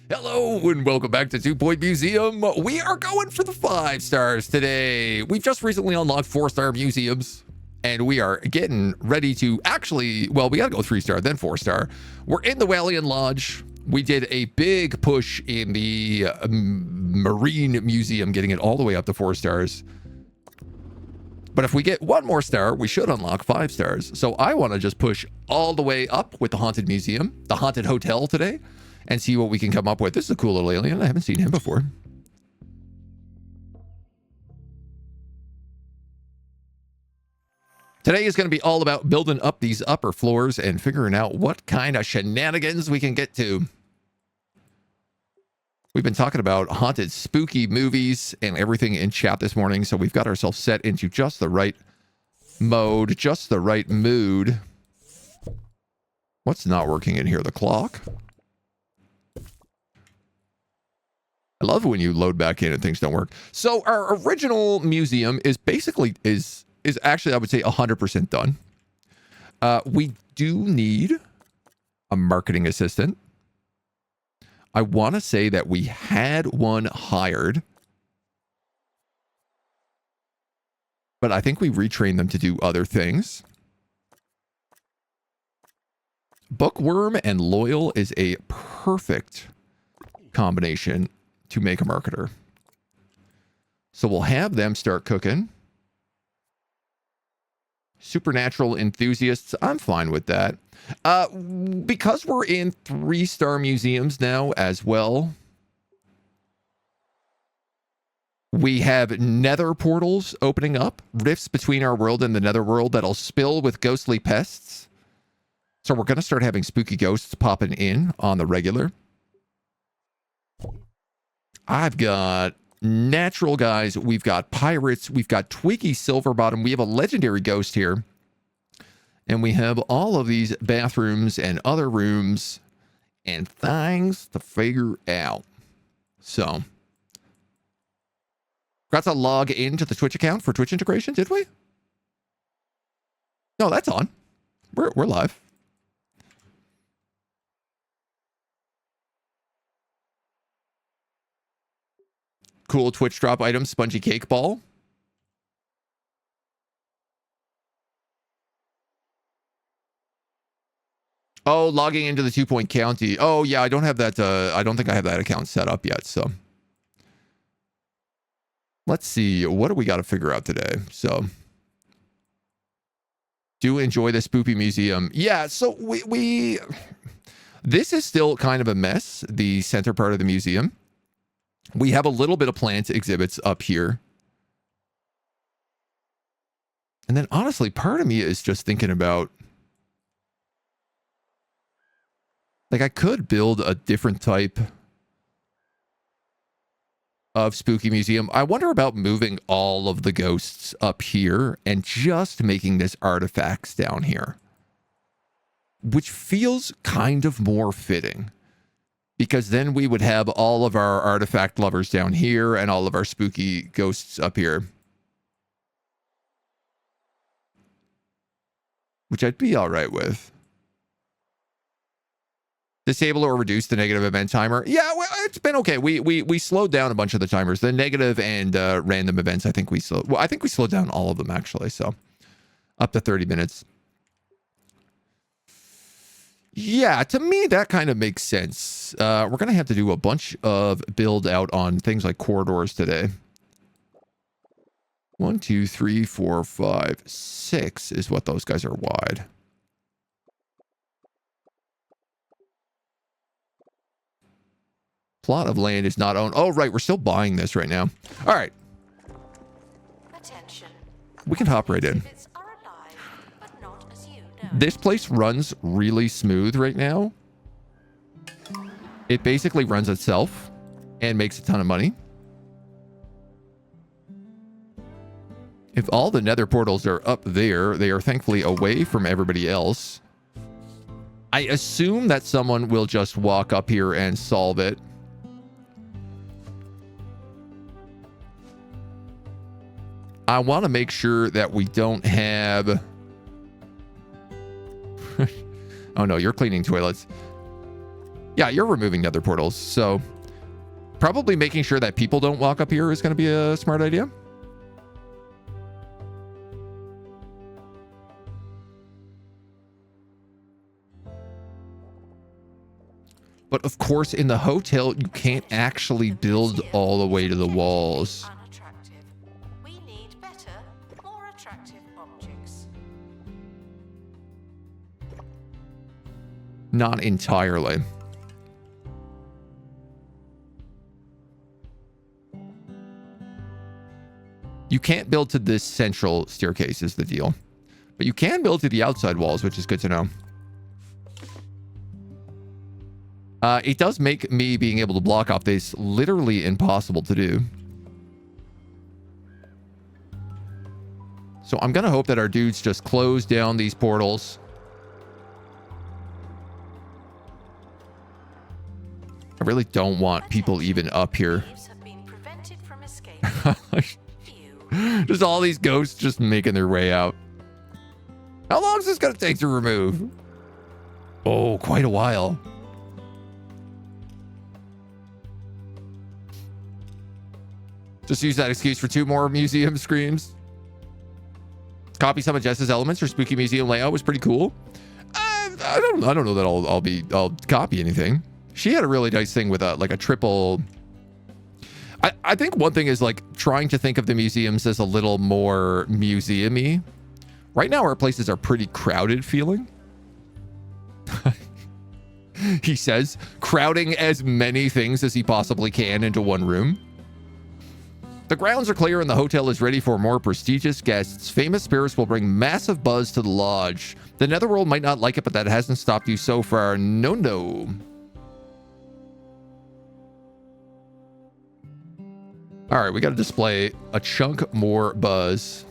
Hello and welcome back to 2 Point Museum. We are going for the 5 stars today. We've just recently unlocked 4-star museums and we are getting ready to actually, well, we gotta go 3-star, then 4-star. We're in the Walian Lodge. We did a big push in the Marine Museum, getting it all the way up to 4 stars. But if we get 1 more star, we should unlock 5 stars. So I want to just push all the way up with the Haunted Museum, the Haunted Hotel today, and see what we can come up with. This is a cool little alien. I haven't seen him before. Today is going to be all about building up these upper floors and figuring out what kind of shenanigans we can get to. We've been talking about haunted, spooky movies and everything in chat this morning, so we've got ourselves set into just the right mode, just the right mood. What's not working in here? The clock? I love when you load back in and things don't work. So our original museum is basically, is actually, I would say 100% done. We do need a marketing assistant. I want to say that we had one hired, but I think we retrained them to do other things. Bookworm and Loyal is a perfect combination to make a marketer. So we'll have them start cooking. Supernatural enthusiasts, I'm fine with that. Because we're in 3-star museums now as well, we have Nether Portals opening up, rifts between our world and the Netherworld that'll spill with ghostly pests. So we're going to start having spooky ghosts popping in on the regular. I've got natural guys, we've got pirates, we've got Twiggy Silverbottom, we have a legendary ghost here, and we have all of these bathrooms and other rooms and things to figure out. So, got to log into the Twitch account for Twitch integration, did we? No, that's on. We're live. Cool Twitch drop item, spongy cake ball. Oh, logging into the 2 Point County. Oh, yeah, I don't have that. I don't think I have that account set up yet. So let's see. What do we got to figure out today? So do enjoy the Spoopy Museum. Yeah, so we this is still kind of a mess, the center part of the museum. We have a little bit of plant exhibits up here. And then honestly, part of me is just thinking about, like, I could build a different type of spooky museum. I wonder about moving all of the ghosts up here and just making this artifacts down here, which feels kind of more fitting. Because then we would have all of our artifact lovers down here and all of our spooky ghosts up here. Which I'd be all right with. Disable or reduce the negative event timer. Yeah, well, it's been okay. We slowed down a bunch of the timers. The negative and random events, I think we slowed down all of them, actually. So up to 30 minutes. Yeah, to me, that kind of makes sense. We're going to have to do a bunch of build out on things like corridors today. 1, 2, 3, 4, 5, 6 is what those guys are wide. Plot of land is not owned. Oh, right. We're still buying this right now. All right. Attention. We can hop right in. This place runs really smooth right now. It basically runs itself and makes a ton of money. If all the nether portals are up there, they are thankfully away from everybody else. I assume that someone will just walk up here and solve it. I want to make sure that we don't have... Oh no, you're cleaning toilets. Yeah, you're removing nether portals. So probably making sure that people don't walk up here is going to be a smart idea. But of course, in the hotel, you can't actually build all the way to the walls. We need better, more attractive objects. Not entirely. You can't build to this central staircase is the deal. But you can build to the outside walls, which is good to know. It does make me being able to block off this literally impossible to do. So I'm going to hope that our dudes just close down these portals. I really don't want people even up here. Just all these ghosts just making their way out. How long is this going to take to remove? Oh, quite a while. Just use that excuse for 2 more museum screams. Copy some of Jess's elements. Her spooky museum layout was pretty cool. I don't know that I'll copy anything. She had a really nice thing with like a triple. I think one thing is like trying to think of the museums as a little more museum-y. Right now, our places are pretty crowded feeling. He says, crowding as many things as he possibly can into one room. The grounds are clear and the hotel is ready for more prestigious guests. Famous spirits will bring massive buzz to the lodge. The Netherworld might not like it, but that hasn't stopped you so far. No. All right, we got to display a chunk more buzz.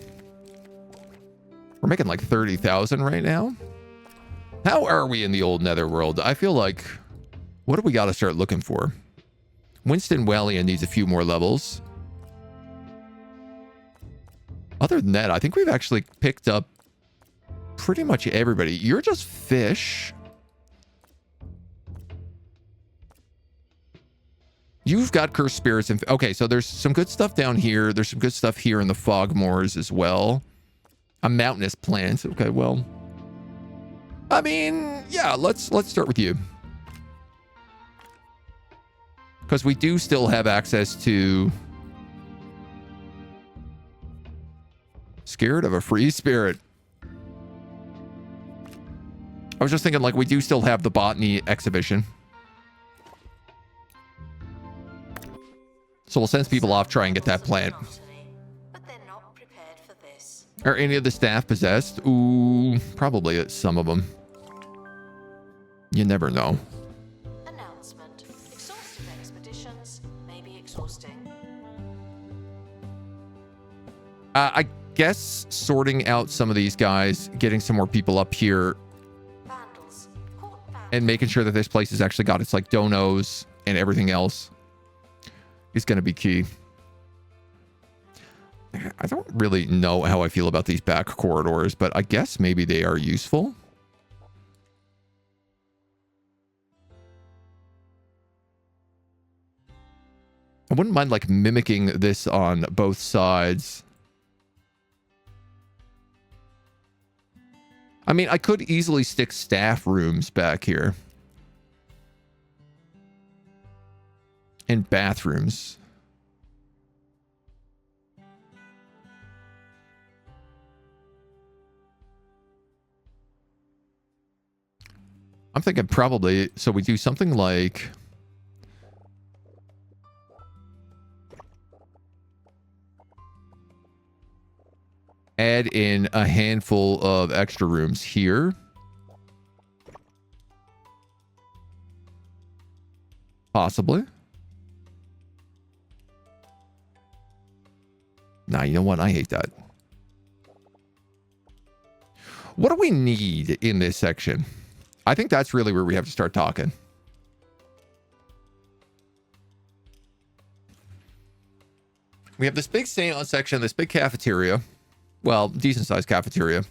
We're making like 30,000 right now. How are we in the old Netherworld? I feel like, what do we got to start looking for? Winston Wellian needs a few more levels. Other than that, I think we've actually picked up pretty much everybody. You're just fish. You've got cursed spirits. And okay, so there's some good stuff down here. There's some good stuff here in the fog moors as well. A mountainous plant. Okay, well, I mean, yeah, let's start with you. Because we do still have access to Scared of a Free Spirit. I was just thinking, like, we do still have the botany exhibition. So we'll send people off, try and get that plant. But they're not prepared for this. Are any of the staff possessed? Ooh, probably some of them. You never know. Announcement. Exhaustive expeditions may be exhausting. I guess sorting out some of these guys, getting some more people up here, Vandals. and making sure that this place has actually got its like donos and everything else is going to be key. I don't really know how I feel about these back corridors, but I guess maybe they are useful. I wouldn't mind like mimicking this on both sides. I mean, I could easily stick staff rooms back here. And bathrooms. I'm thinking probably, so we do something like add in a handful of extra rooms here. Possibly. Nah, you know what? I hate that. What do we need in this section? I think that's really where we have to start talking. We have this big seance section, this big cafeteria. Well, decent sized cafeteria.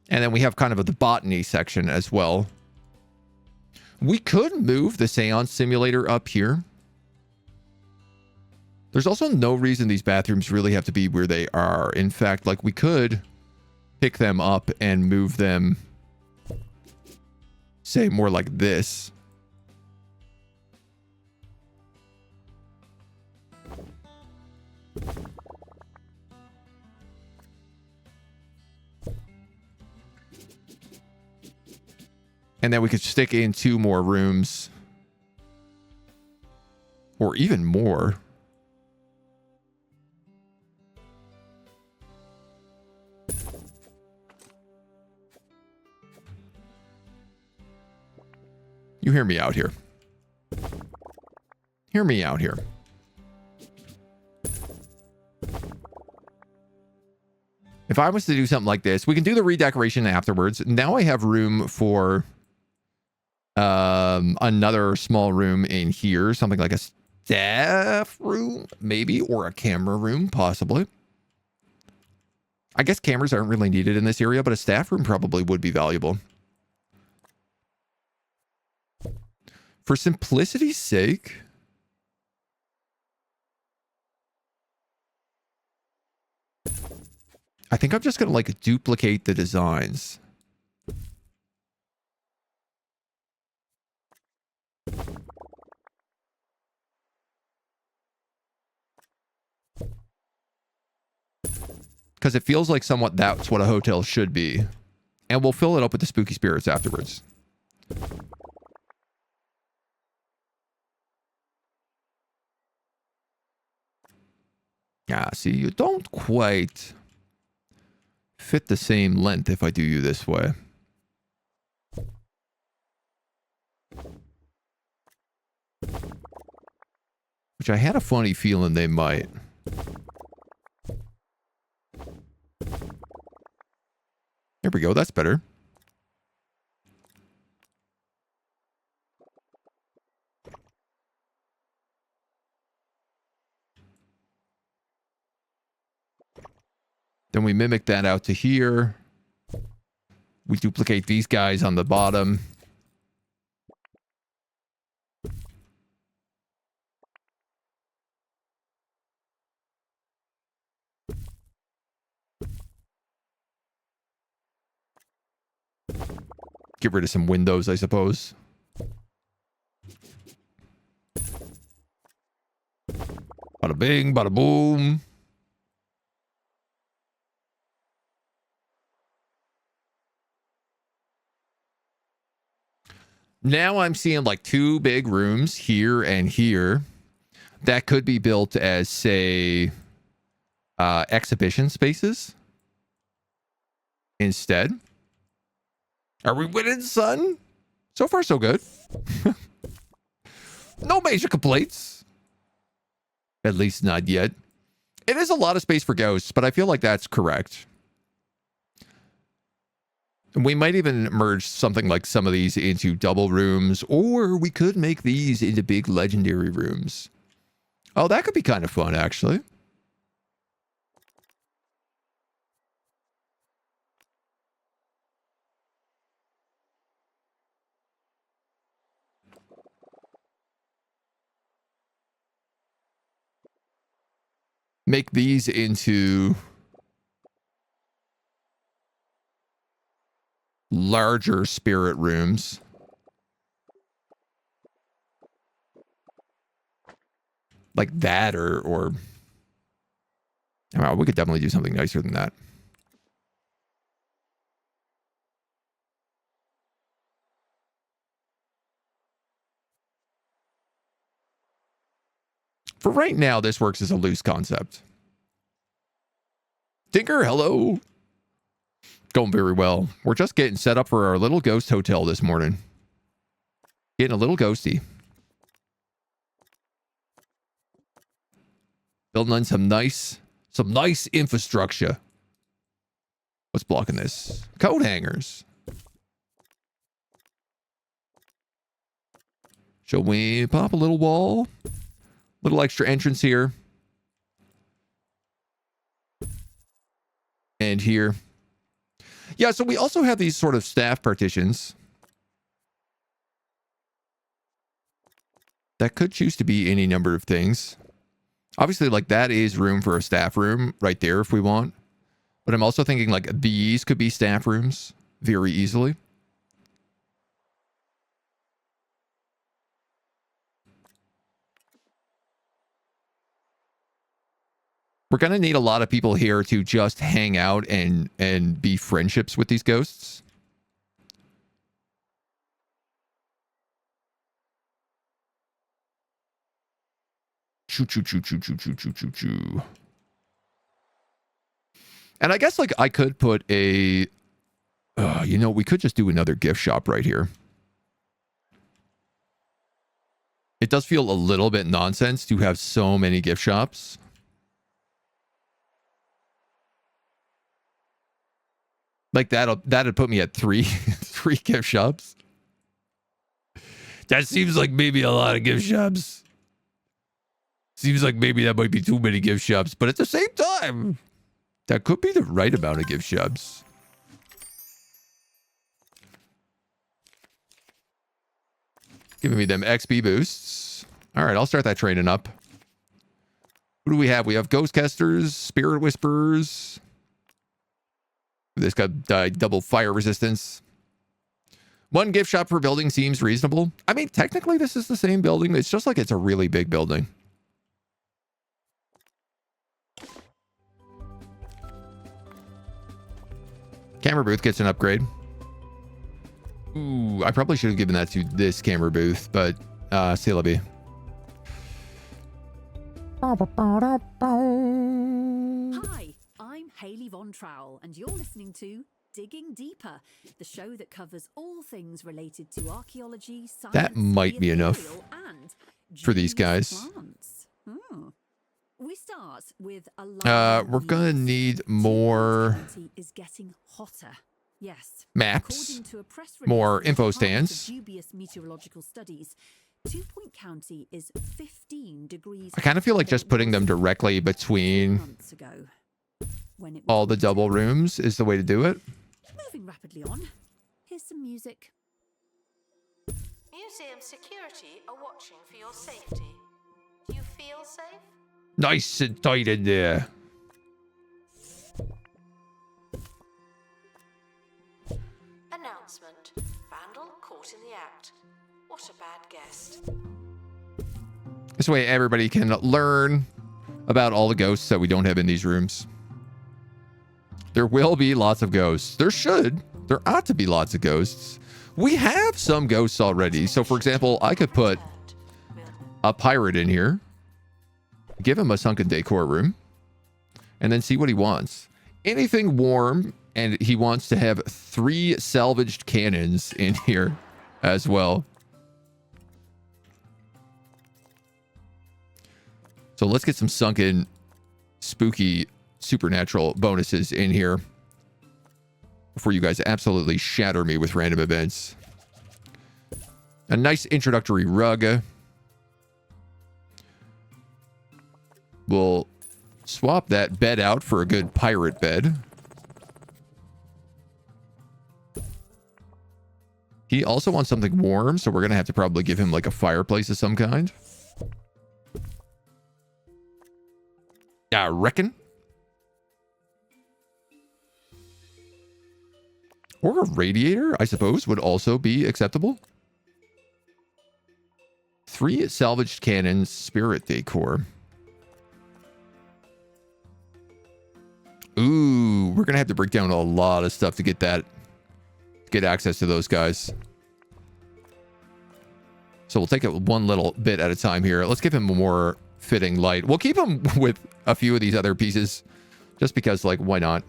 And then we have kind of the botany section as well. We could move the seance simulator up here. There's also no reason these bathrooms really have to be where they are. In fact, like, we could pick them up and move them, say, more like this. And then we could stick in 2 more rooms. Or even more. You hear me out here. Hear me out here. If I was to do something like this, we can do the redecoration afterwards. Now I have room for another small room in here. Something like a staff room, maybe, or a camera room, possibly. I guess cameras aren't really needed in this area, but a staff room probably would be valuable. For simplicity's sake, I think I'm just going to like duplicate the designs. Because it feels like somewhat that's what a hotel should be. And we'll fill it up with the spooky spirits afterwards. Yeah, see, you don't quite fit the same length if I do you this way. Which I had a funny feeling they might. There we go, that's better. Then we mimic that out to here. We duplicate these guys on the bottom. Get rid of some windows, I suppose. Bada bing, bada boom. Now I'm seeing like 2 big rooms here and here that could be built as, say, exhibition spaces instead. Are we winning, son? So far, so good. No major complaints. At least not yet. It is a lot of space for ghosts, but I feel like that's correct. We might even merge something like some of these into double rooms, or we could make these into big legendary rooms. Oh, that could be kind of fun, actually. Make these into larger spirit rooms. Like that, or well, we could definitely do something nicer than that. For right now, this works as a loose concept. Tinker, hello. Going very well. We're just getting set up for our little ghost hotel this morning. Getting a little ghosty. Building on some nice infrastructure. What's blocking this? Coat hangers. Shall we pop a little wall? Little extra entrance here. And here. Yeah, so we also have these sort of staff partitions. That could choose to be any number of things. Obviously, like, that is room for a staff room right there if we want. But I'm also thinking, like, these could be staff rooms very easily. We're going to need a lot of people here to just hang out and be friendships with these ghosts. Choo, choo, choo, choo, choo, choo, choo, choo, choo. And I guess, like, I could put a... you know, we could just do another gift shop right here. It does feel a little bit nonsense to have so many gift shops. Like, that'd put me at three gift shops. That seems like maybe a lot of gift shops. Seems like maybe that might be too many gift shops. But at the same time, that could be the right amount of gift shops. Giving me them XP boosts. All right, I'll start that training up. Who do we have? We have Ghostcasters, Spirit Whisperers. This got double fire resistance. One gift shop per building seems reasonable. I mean, technically, this is the same building. It's just like it's a really big building. Camera booth gets an upgrade. Ooh, I probably should have given that to this camera booth, but c'est la vie. Hi, I'm Hayley Von Trowell, and you're listening to Digging Deeper, the show that covers all things related to archaeology, science, that might be enough for these guys. We start with a we're gonna need more is getting hotter. Yes. Maps, more info stands. Dubious meteorological studies. 2 Point County is 15 degrees. I kind of feel like just putting them directly between all the double rooms is the way to do it. Moving rapidly on. Here's some music. Museum security are watching for your safety. Do you feel safe? Nice and tight in there. Announcement. Vandal caught in the act. What a bad guest. This way everybody can learn about all the ghosts that we don't have in these rooms. There will be lots of ghosts. There ought to be lots of ghosts. We have some ghosts already. So for example, I could put a pirate in here, give him a sunken decor room, and then see what he wants. Anything warm, and he wants to have 3 salvaged cannons in here as well. So let's get some sunken, spooky, supernatural bonuses in here before you guys absolutely shatter me with random events. A nice introductory rug. We'll swap that bed out for a good pirate bed. He also wants something warm, so we're going to have to probably give him like a fireplace of some kind. I reckon. Or a radiator, I suppose, would also be acceptable. 3 salvaged cannons, spirit decor. Ooh, we're going to have to break down a lot of stuff to get that, get access to those guys. So we'll take it one little bit at a time here. Let's give him a more fitting light. We'll keep him with a few of these other pieces just because, like, why not?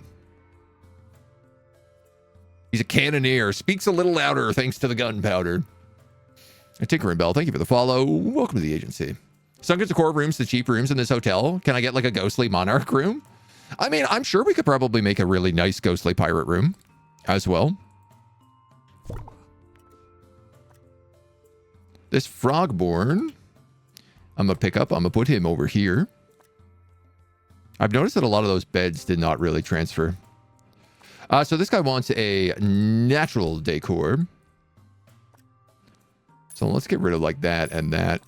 He's a cannoneer. Speaks a little louder thanks to the gunpowder. And Tinker and Bell, thank you for the follow. Welcome to the agency. Sunken decor rooms, the cheap rooms in this hotel. Can I get like a ghostly monarch room? I mean, I'm sure we could probably make a really nice ghostly pirate room as well. This frogborn, I'm going to pick up. I'm going to put him over here. I've noticed that a lot of those beds did not really transfer. So this guy wants a natural decor. So let's get rid of like that and that.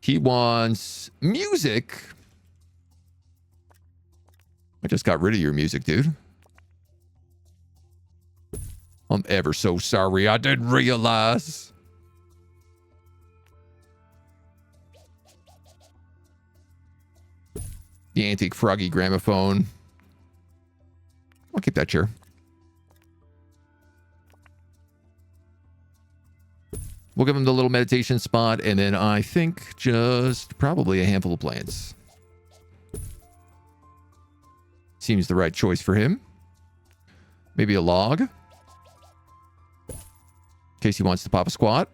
He wants music. I just got rid of your music, dude. I'm ever so sorry. I didn't realize. The antique froggy gramophone. I'll keep that chair. We'll give him the little meditation spot, and then I think just probably a handful of plants. Seems the right choice for him. Maybe a log. In case he wants to pop a squat.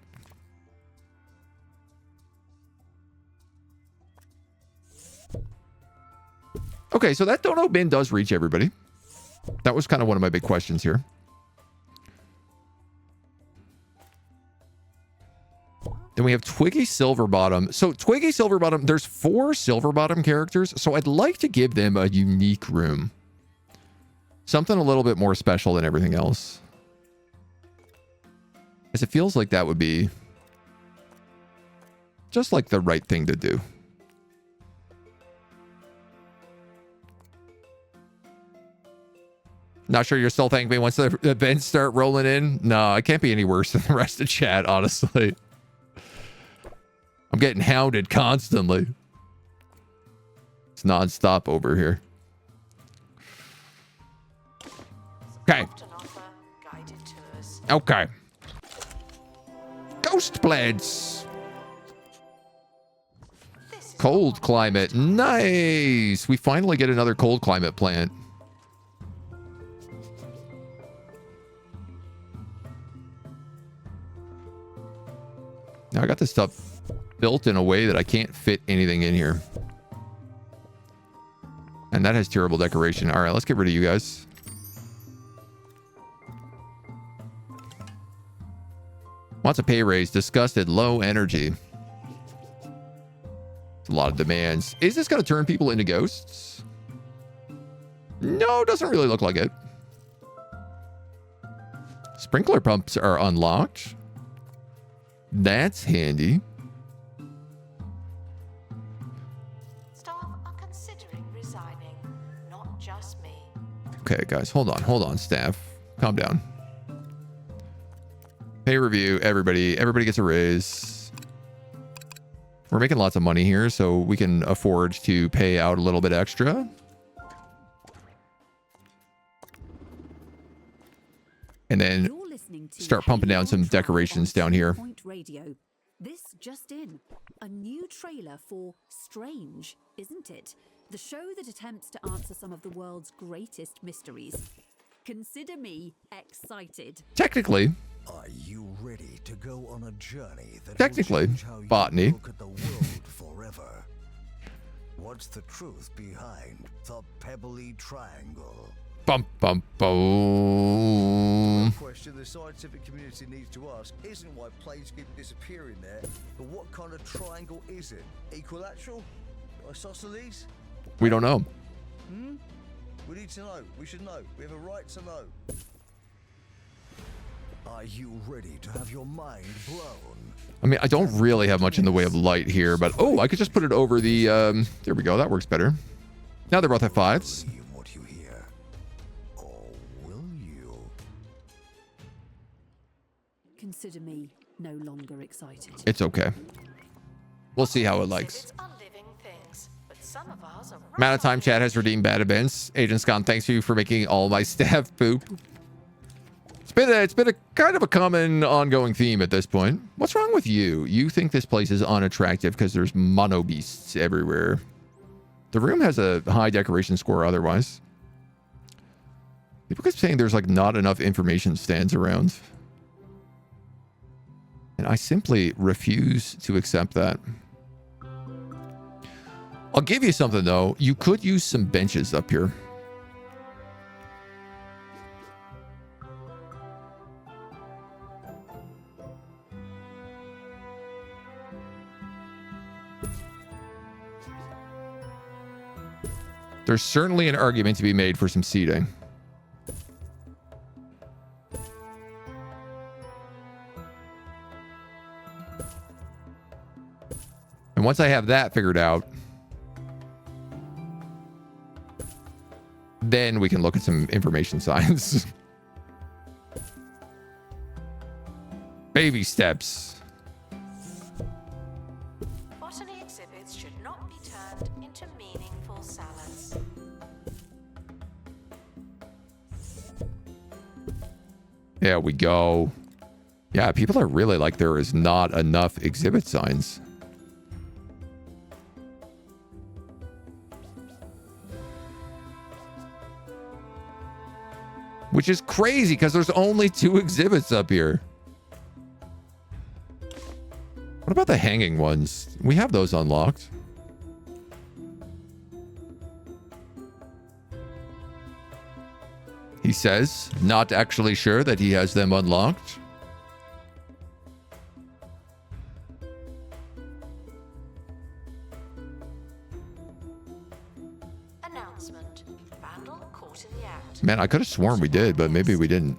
Okay, so that dono bin does reach everybody. That was kind of one of my big questions here. Then we have Twiggy Silverbottom. So Twiggy Silverbottom, there's 4 Silverbottom characters, so I'd like to give them a unique room. Something a little bit more special than everything else. Because it feels like that would be just like the right thing to do. Not sure you're still thanking me once the events start rolling in. No, I can't be any worse than the rest of chat, honestly. I'm getting hounded constantly. It's nonstop over here. Okay. Okay. Ghost plants. Cold climate. Nice. We finally get another cold climate plant. Now I got this stuff built in a way that I can't fit anything in here. And that has terrible decoration. All right, let's get rid of you guys. Wants a pay raise. Disgusted. Low energy. It's a lot of demands. Is this going to turn people into ghosts? No, doesn't really look like it. Sprinkler pumps are unlocked. That's handy. Staff are considering resigning, not just me. Okay, guys, hold on, staff. Calm down. Pay review, everybody gets a raise. We're making lots of money here, so we can afford to pay out a little bit extra. And then start pumping down some decorations down here. Radio. This just in. A new trailer for Strange, isn't it? The show that attempts to answer some of the world's greatest mysteries. Consider me excited. Technically. Are you ready to go on a journey that Technically, will change how you botany. look at the world forever? What's the truth behind the Pebbly Triangle? Bum bum boom. The question the scientific community needs to ask isn't why planes keep disappearing there, but what kind of triangle is it? Equilateral? Isosceles? We don't know. We need to know. We should know. We have a right to know. Are you ready to have your mind blown? I mean, I don't really have much in the way of light here, but oh, I could just put it over the, there we go. That works better. Now they're both at 5s. Believe what you hear. Or will you? Consider me no longer excited. It's okay. We'll see how it likes. Exhibits are living things, but some of ours are Amount of time chat has redeemed bad events. Agent Scott, thanks to you for making all my staff poop. It's been a kind of a common ongoing theme at this point. What's wrong with you? You think this place is unattractive because there's mono beasts everywhere. The room has a high decoration score otherwise. People keep saying there's like not enough information stands around. And I simply refuse to accept that. I'll give you something though. You could use some benches up here. There's certainly an argument to be made for some seating. And And once I have that figured out, then we can look at some information signs. Baby steps. Botany exhibits should not be turned into meaningful salads. There we go. Yeah, people are really like, there is not enough exhibit signs. Which is crazy because there's only 2 exhibits up here. What about the hanging ones? We have those unlocked. He says, not actually sure that he has them unlocked. Announcement. Vandal caught in the act. Man, I could have sworn we did, but maybe we didn't.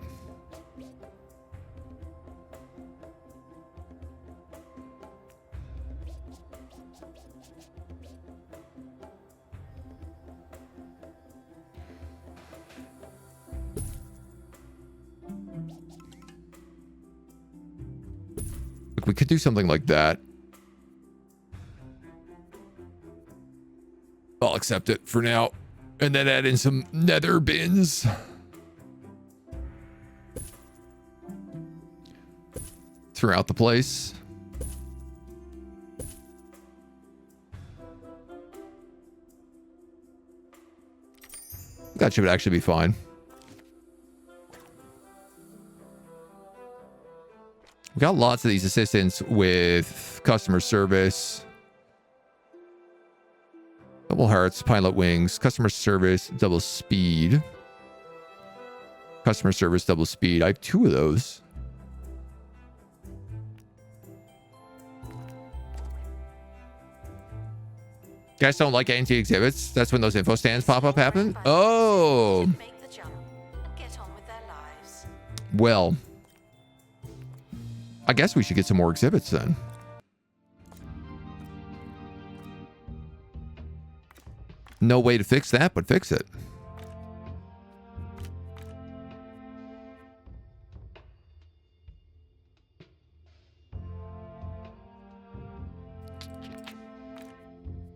We could do something like that. I'll accept it for now. And then add in some nether bins. Throughout the place. That should actually be fine. We got lots of these assistants with customer service. Double hearts, pilot wings, customer service, double speed. Customer service, double speed. I have 2 of those. Guys don't like anti-exhibits? That's when those info stands pop up happen? Oh. Make the jump and get on with their lives. Well, I guess we should get some more exhibits then. No way to fix that, but fix it.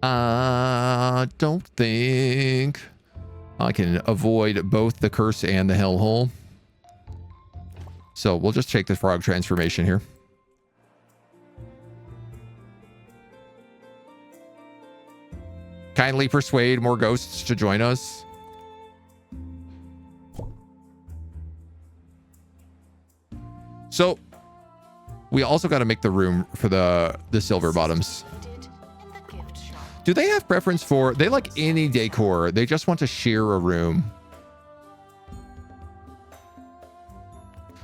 I don't think I can avoid both the curse and the hellhole. So we'll just take the frog transformation here. Kindly persuade more ghosts to join us. So we also got to make the room for the silver bottoms. Do they have preference for, they like any decor? They just want to share a room.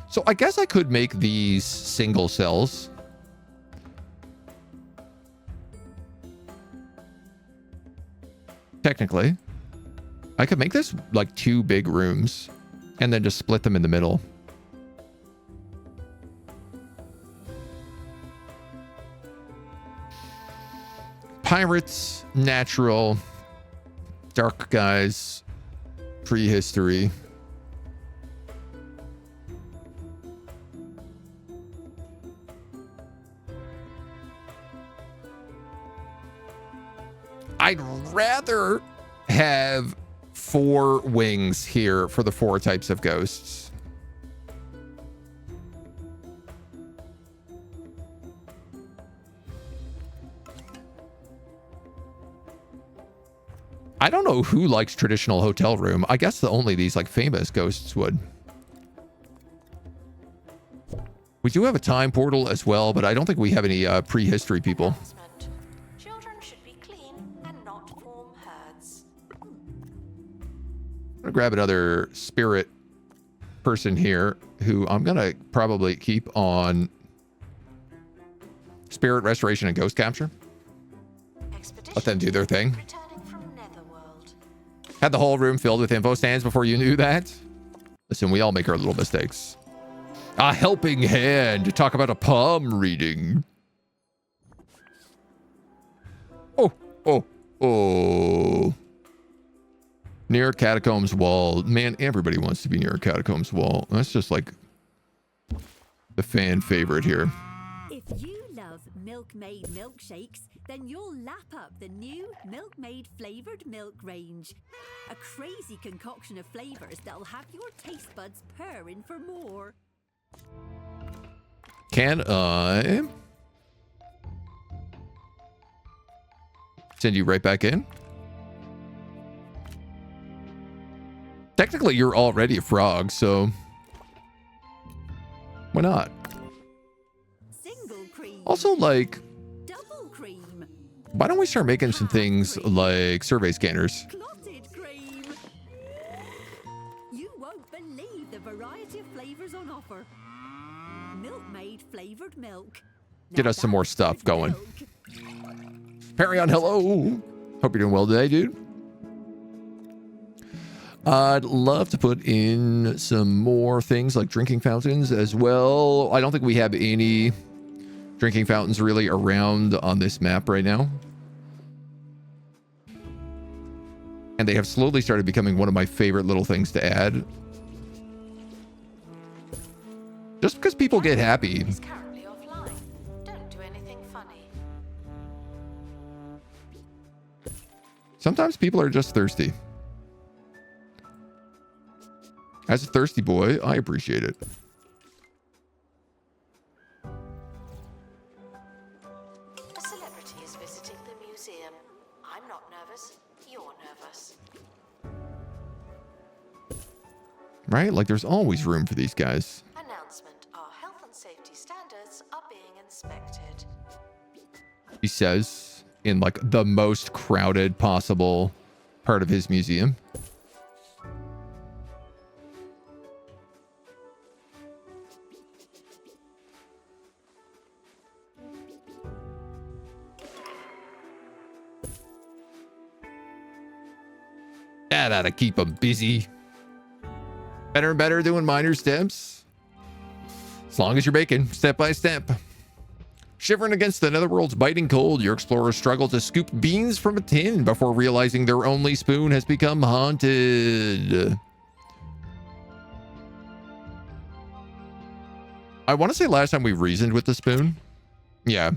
So I guess I could make these single cells. Technically, I could make this like 2 big rooms and then just split them in the middle. Pirates, natural, dark guys, prehistory. I'd rather have 4 wings here for the 4 types of ghosts. I don't know who likes traditional hotel room. I guess only these like famous ghosts would. We do have a time portal as well, but I don't think we have any prehistory people. Children should be clean and not form herds. I'm gonna grab another spirit person here who I'm gonna probably keep on spirit restoration and ghost capture. Let them do their thing. Returning from Netherworld. Had the whole room filled with info stands before you knew that. Listen, we all make our little mistakes. A helping hand to talk about a palm reading. Oh, oh, oh. Near Catacombs Wall. Man, everybody wants to be near Catacombs Wall. That's just like the fan favorite here. If you love Milkmaid milkshakes, then you'll lap up the new Milkmaid flavored milk range. A crazy concoction of flavors that'll have your taste buds purring for more. Can I send you right back in? Technically, you're already a frog, so why not? Single cream. Also, like, Double cream. why don't we start making some things like survey scanners? Clotted cream. You won't believe the variety of flavors on offer. Milkmaid flavored milk. Get Now us some more that's stuff good going. milk. Perryon, hello. Hope you're doing well today, dude. I'd love to put in some more things like drinking fountains as well. I don't think we have any drinking fountains really around on this map right now. And they have slowly started becoming one of my favorite little things to add. Just because people get happy. Is currently offline. Don't do anything funny. Sometimes people are just thirsty. As a thirsty boy, I appreciate it. A celebrity is visiting the museum. I'm not nervous. You're nervous. Right? Like there's always room for these guys. Announcement. Our health and safety standards are being inspected. He says in like the most crowded possible part of his museum. That ought to keep them busy. Better and better doing minor steps. As long as you're baking, step by step. Shivering against the Netherworld's biting cold, your explorers struggle to scoop beans from a tin before realizing their only spoon has become haunted. I want to say last time we reasoned with the spoon. Yeah,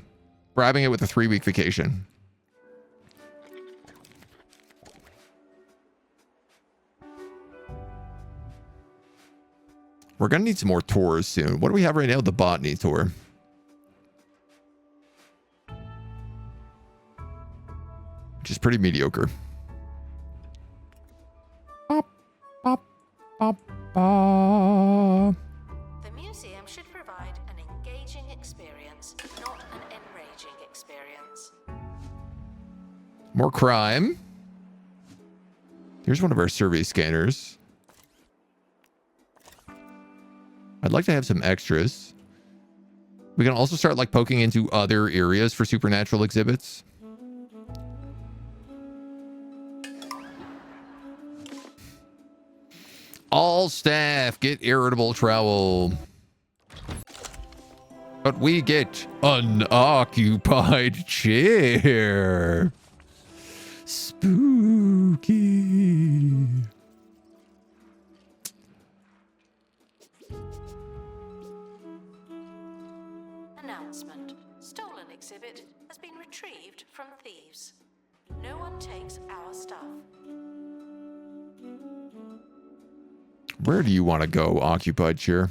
we're having it with a 3-week vacation. We're going to need some more tours soon. What do we have right now? The botany tour. Which is pretty mediocre. Bop, bop, bop, bop. The museum should provide an engaging experience, not an enraging experience. More crime. Here's one of our survey scanners. I'd like to have some extras. We can also start like poking into other areas for supernatural exhibits. All staff get irritable trowel. But we get unoccupied chair. Spooky. Announcement. Stolen exhibit has been retrieved from thieves. No one takes our stuff. Where do you want to go, occupied chair?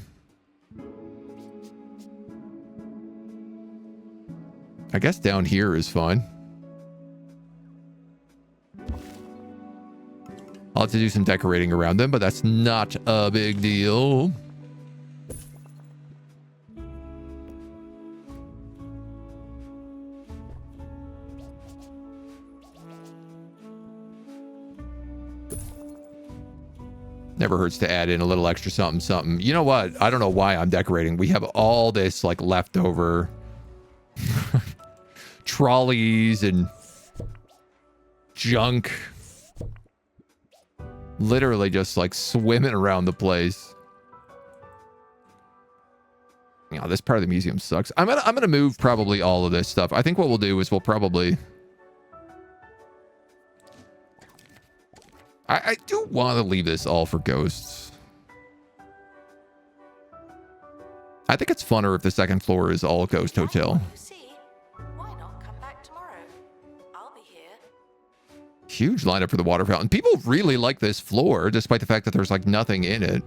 I guess down here is fine. I'll have to do some decorating around them, but that's not a big deal. Never hurts to add in a little extra something, something. You know what? I don't know why I'm decorating. We have all this like leftover trolleys and junk. Literally just like swimming around the place. You know, this part of the museum sucks. I'm gonna move probably all of this stuff. I think what we'll do is we'll probably I do want to leave this all for ghosts. I think it's funner if the second floor is all ghost hotel. You see, why not come back tomorrow? I'll be here. Huge lineup for the water fountain. People really like this floor, despite the fact that there's like nothing in it.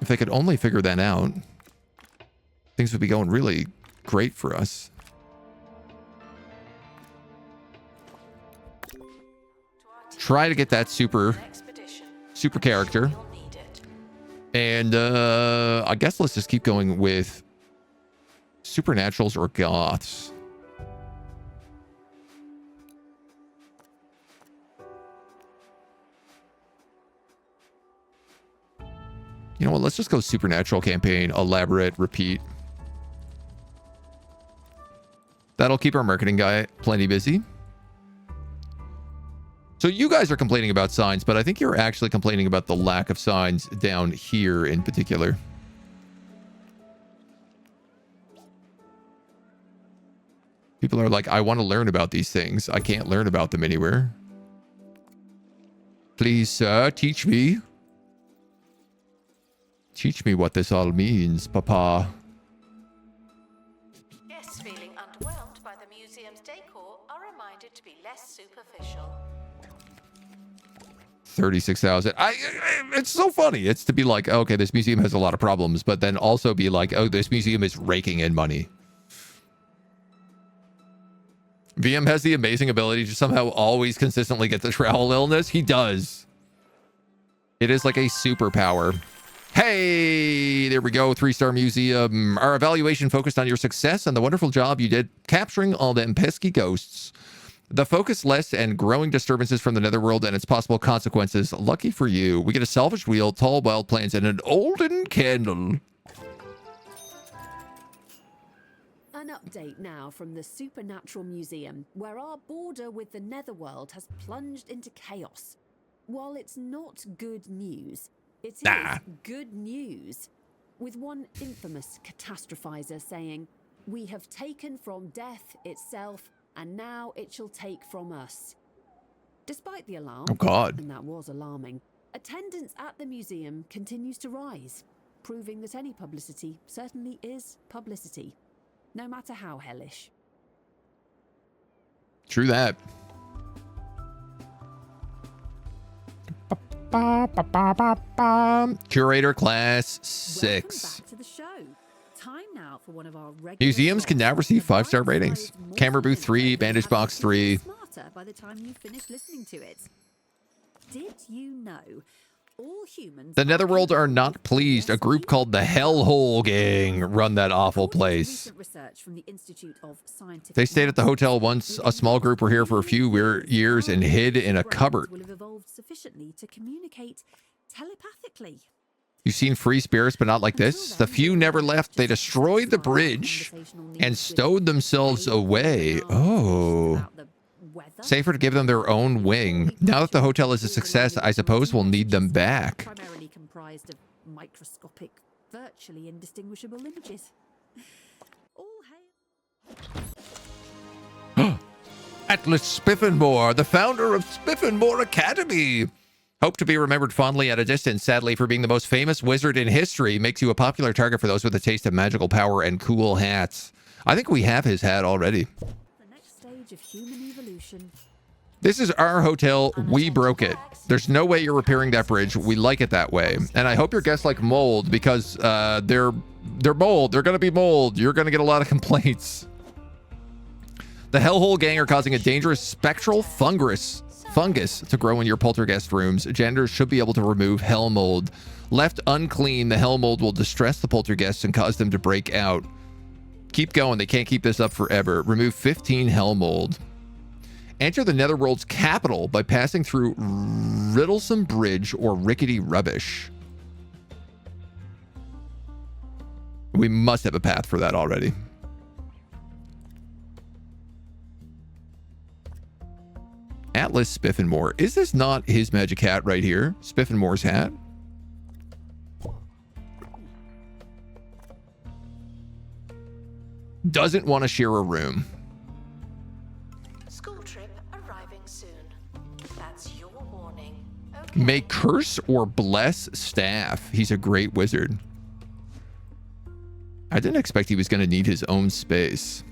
If they could only figure that out, things would be going really great for us. Try to get that super character. And I guess let's just keep going with supernaturals or goths. You know what? Let's just go supernatural campaign, elaborate, repeat. That'll keep our marketing guy plenty busy. So you guys are complaining about signs, but I think you're actually complaining about the lack of signs down here in particular. People are like, I want to learn about these things. I can't learn about them anywhere. Please, sir, teach me. Teach me what this all means, Papa. Guests feeling underwhelmed by the museum's decor are reminded to be less superficial. 36,000. It's so funny. It's to be like, okay, this museum has a lot of problems, but then also be like, oh, this museum is raking in money. VM has the amazing ability to somehow always consistently get the travel illness. He does. It is like a superpower. Hey, there we go. 3-star museum. Our evaluation focused on your success and the wonderful job you did capturing all them pesky ghosts. The focus less and growing disturbances from the Netherworld and its possible consequences. Lucky for you, we get a salvaged wheel, tall wild plants, and an olden candle. An update now from the Supernatural Museum, where our border with the Netherworld has plunged into chaos. While it's not good news, it is good news. With one infamous catastrophizer saying, "We have taken from death itself, and now it shall take from us." Despite the alarm, oh God, and that was alarming, attendance at the museum continues to rise, proving that any publicity certainly is publicity, no matter how hellish. True that. Curator class 6. Welcome back to the show. Time now for one of our regular Museums can now receive 5-star bite-sized ratings. more Camera booth 3, bandage box 3. Smarter by the time you finish listening to it. Did you know all humans? The Netherworld are not pleased. A group called the Hellhole Gang run that awful place. Research from the Institute of Scientific They stayed at the hotel once. A small group were here for a few years and hid in a cupboard. will have evolved sufficiently to communicate telepathically. You've seen free spirits, but not like this. The few never left. They destroyed the bridge and stowed themselves away. Oh. Safer to give them their own wing. Now that the hotel is a success, I suppose we'll need them back. Primarily comprised of microscopic, virtually indistinguishable images. All hail. Atlas Spiffenmore, the founder of Spiffenmore Academy. Hope to be remembered fondly at a distance. Sadly, for being the most famous wizard in history, makes you a popular target for those with a taste of magical power and cool hats. I think we have his hat already. The next stage of human evolution. This is our hotel. We broke it. There's no way you're repairing that bridge. We like it that way. And I hope your guests like mold, because they're mold. They're going to be mold. You're going to get a lot of complaints. The Hellhole Gang are causing a dangerous spectral fungus to grow in your poltergeist rooms. Janitors should be able to remove hell mold. Left unclean, the hell mold will distress the poltergeists and cause them to break out. Keep going. They can't keep this up forever. Remove 15 hell mold. Enter the Netherworld's capital by passing through Riddlesome Bridge or Rickety Rubbish. We must have a path for that already. Atlas Spiffenmore. Is this not his magic hat right here? Spiffenmore's hat? Doesn't want to share a room. May curse or bless staff. He's a great wizard. I didn't expect he was going to need his own space.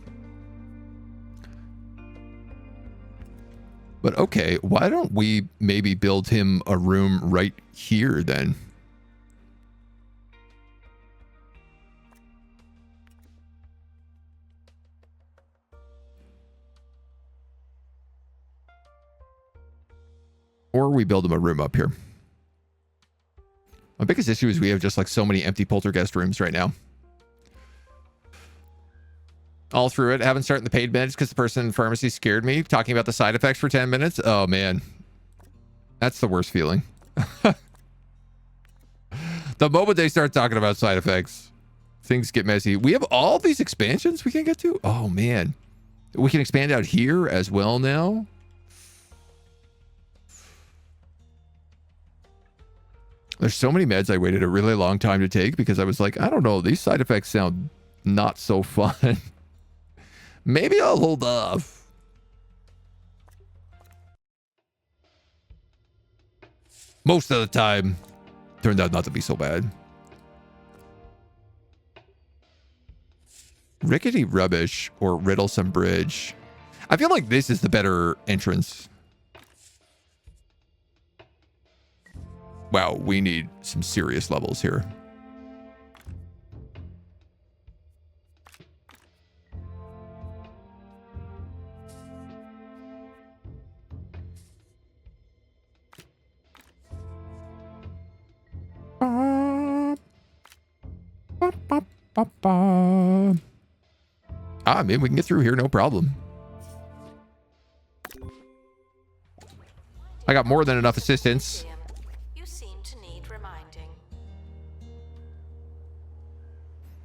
But okay, why don't we maybe build him a room right here then? Or we build him a room up here. My biggest issue is we have just like so many empty poltergeist rooms right now. All through it. Haven't started the paid minutes because the person in pharmacy scared me. Talking about the side effects for 10 minutes. Oh, man. That's the worst feeling. The moment they start talking about side effects, things get messy. We have all these expansions we can get to. Oh, man. We can expand out here as well now. There's so many meds I waited a really long time to take because I was like, I don't know. These side effects sound not so fun. Maybe I'll hold off. Most of the time, turned out not to be so bad. Rickety rubbish or riddlesome bridge. I feel like this is the better entrance. Wow, we need some serious levels here. I mean, we can get through here, no problem. I got more than enough assistance. You seem to need reminding.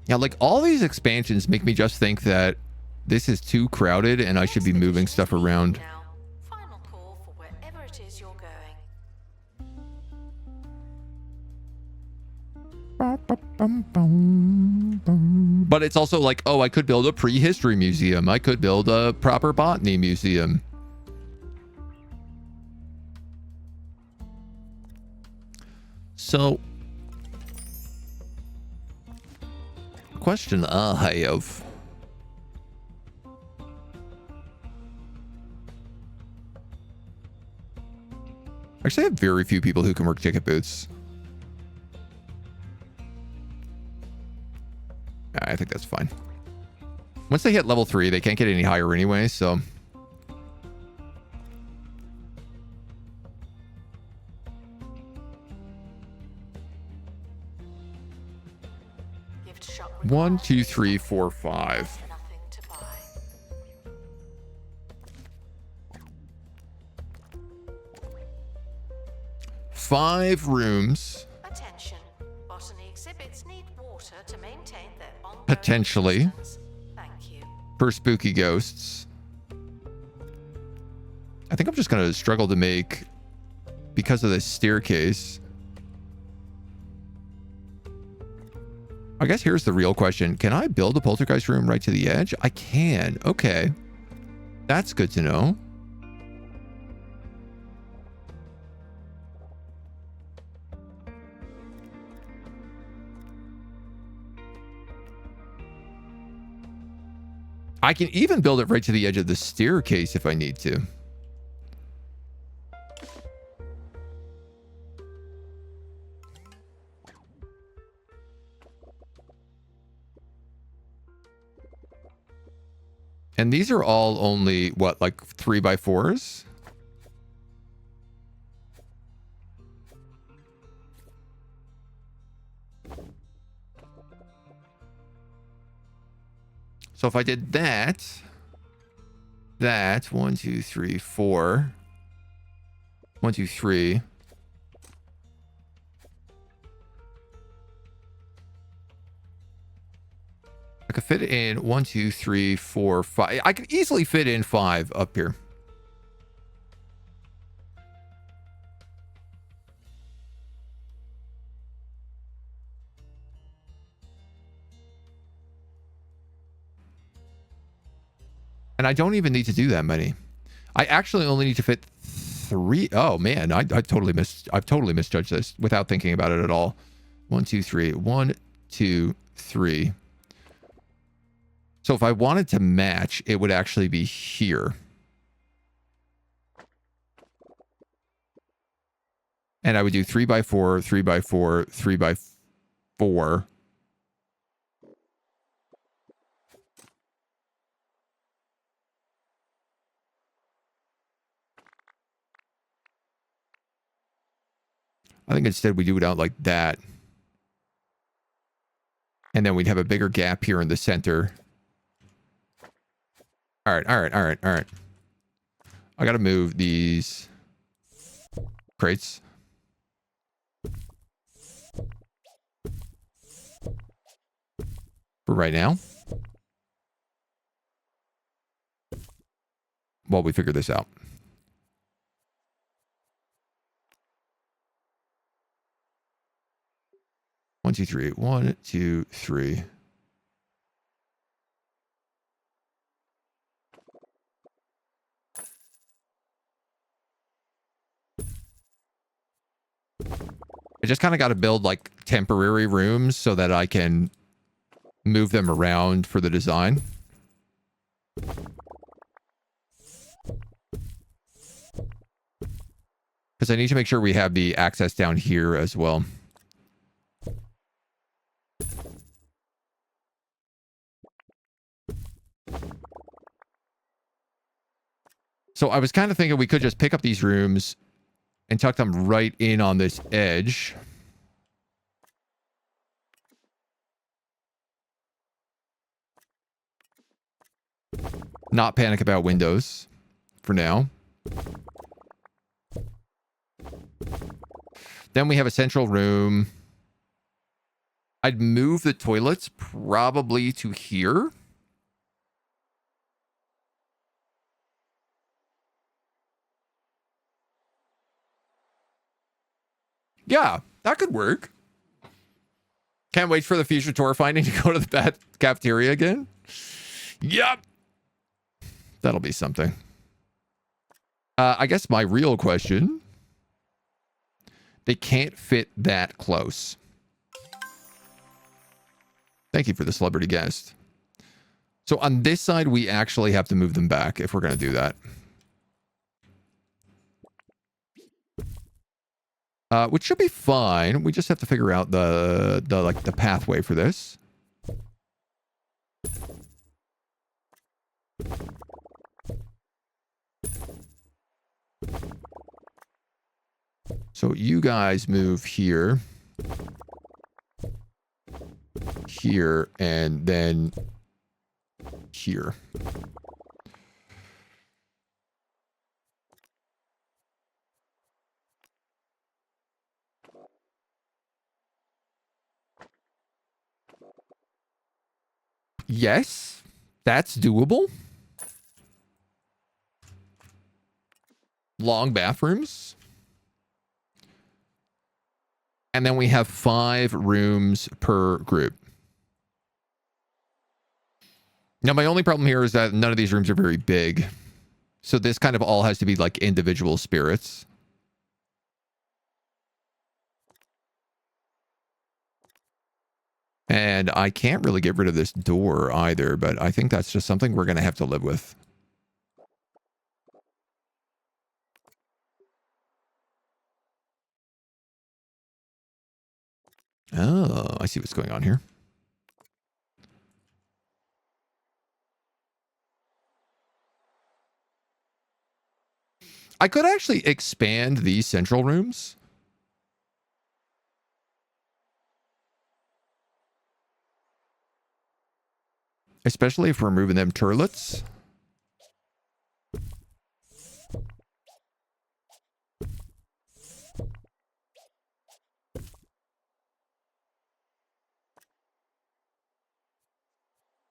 Yeah, like all these expansions make me just think that this is too crowded and I should be moving stuff around. Now, final call for wherever it is you're going. But it's also like, oh, I could build a prehistory museum. I could build a proper botany museum. So, question I have. Actually, I have very few people who can work ticket booths. I think that's fine. Once they hit level 3, they can't get any higher anyway, so... Gift shop 1, 2, 3, 4, 5. nothing to buy. 5 rooms. Attention. Botany exhibits need water to maintain their ongoing Potentially. existence. Thank you. For spooky ghosts. I think I'm just going to struggle to make, because of this staircase. I guess here's the real question. Can I build a poltergeist room right to the edge? I can. Okay. That's good to know. I can even build it right to the edge of the staircase if I need to. And these are all only, what, like 3x4s? So if I did that, 1, 2, 3, 4, 1, 2, 3. I could fit in 1, 2, 3, 4, 5. I could easily fit in 5 up here. And I don't even need to do that many. I actually only need to fit 3. Oh man, I've totally misjudged this without thinking about it at all. 1, 2, 3. 1, 2, 3. So if I wanted to match, it would actually be here. And I would do 3 by 4, 3 by 4, 3 by 4. I think instead we do it out like that. And then we'd have a bigger gap here in the center. All right. I got to move these crates. For right now. While we figure this out. One, two, three. 1, 2, 3. I just kind of got to build like temporary rooms so that I can move them around for the design. Because I need to make sure we have the access down here as well. So I was kind of thinking we could just pick up these rooms and tuck them right in on this edge. Not panic about windows for now. Then we have a central room. I'd move the toilets probably to here. Yeah, that could work. Can't wait for the future tour finding to go to that cafeteria again. Yep. That'll be something. I guess my real question. They can't fit that close. Thank you for the celebrity guest. So on this side, we actually have to move them back if we're going to do that. Which should be fine. We just have to figure out the pathway for this. So you guys move here. Here, and then here. Yes, that's doable. Long bathrooms. And then we have 5 rooms per group. Now, my only problem here is that none of these rooms are very big. So this kind of all has to be like individual spirits. And I can't really get rid of this door either, but I think that's just something we're going to have to live with. Oh, I see what's going on here. I could actually expand these central rooms. Especially if we're moving them turlets.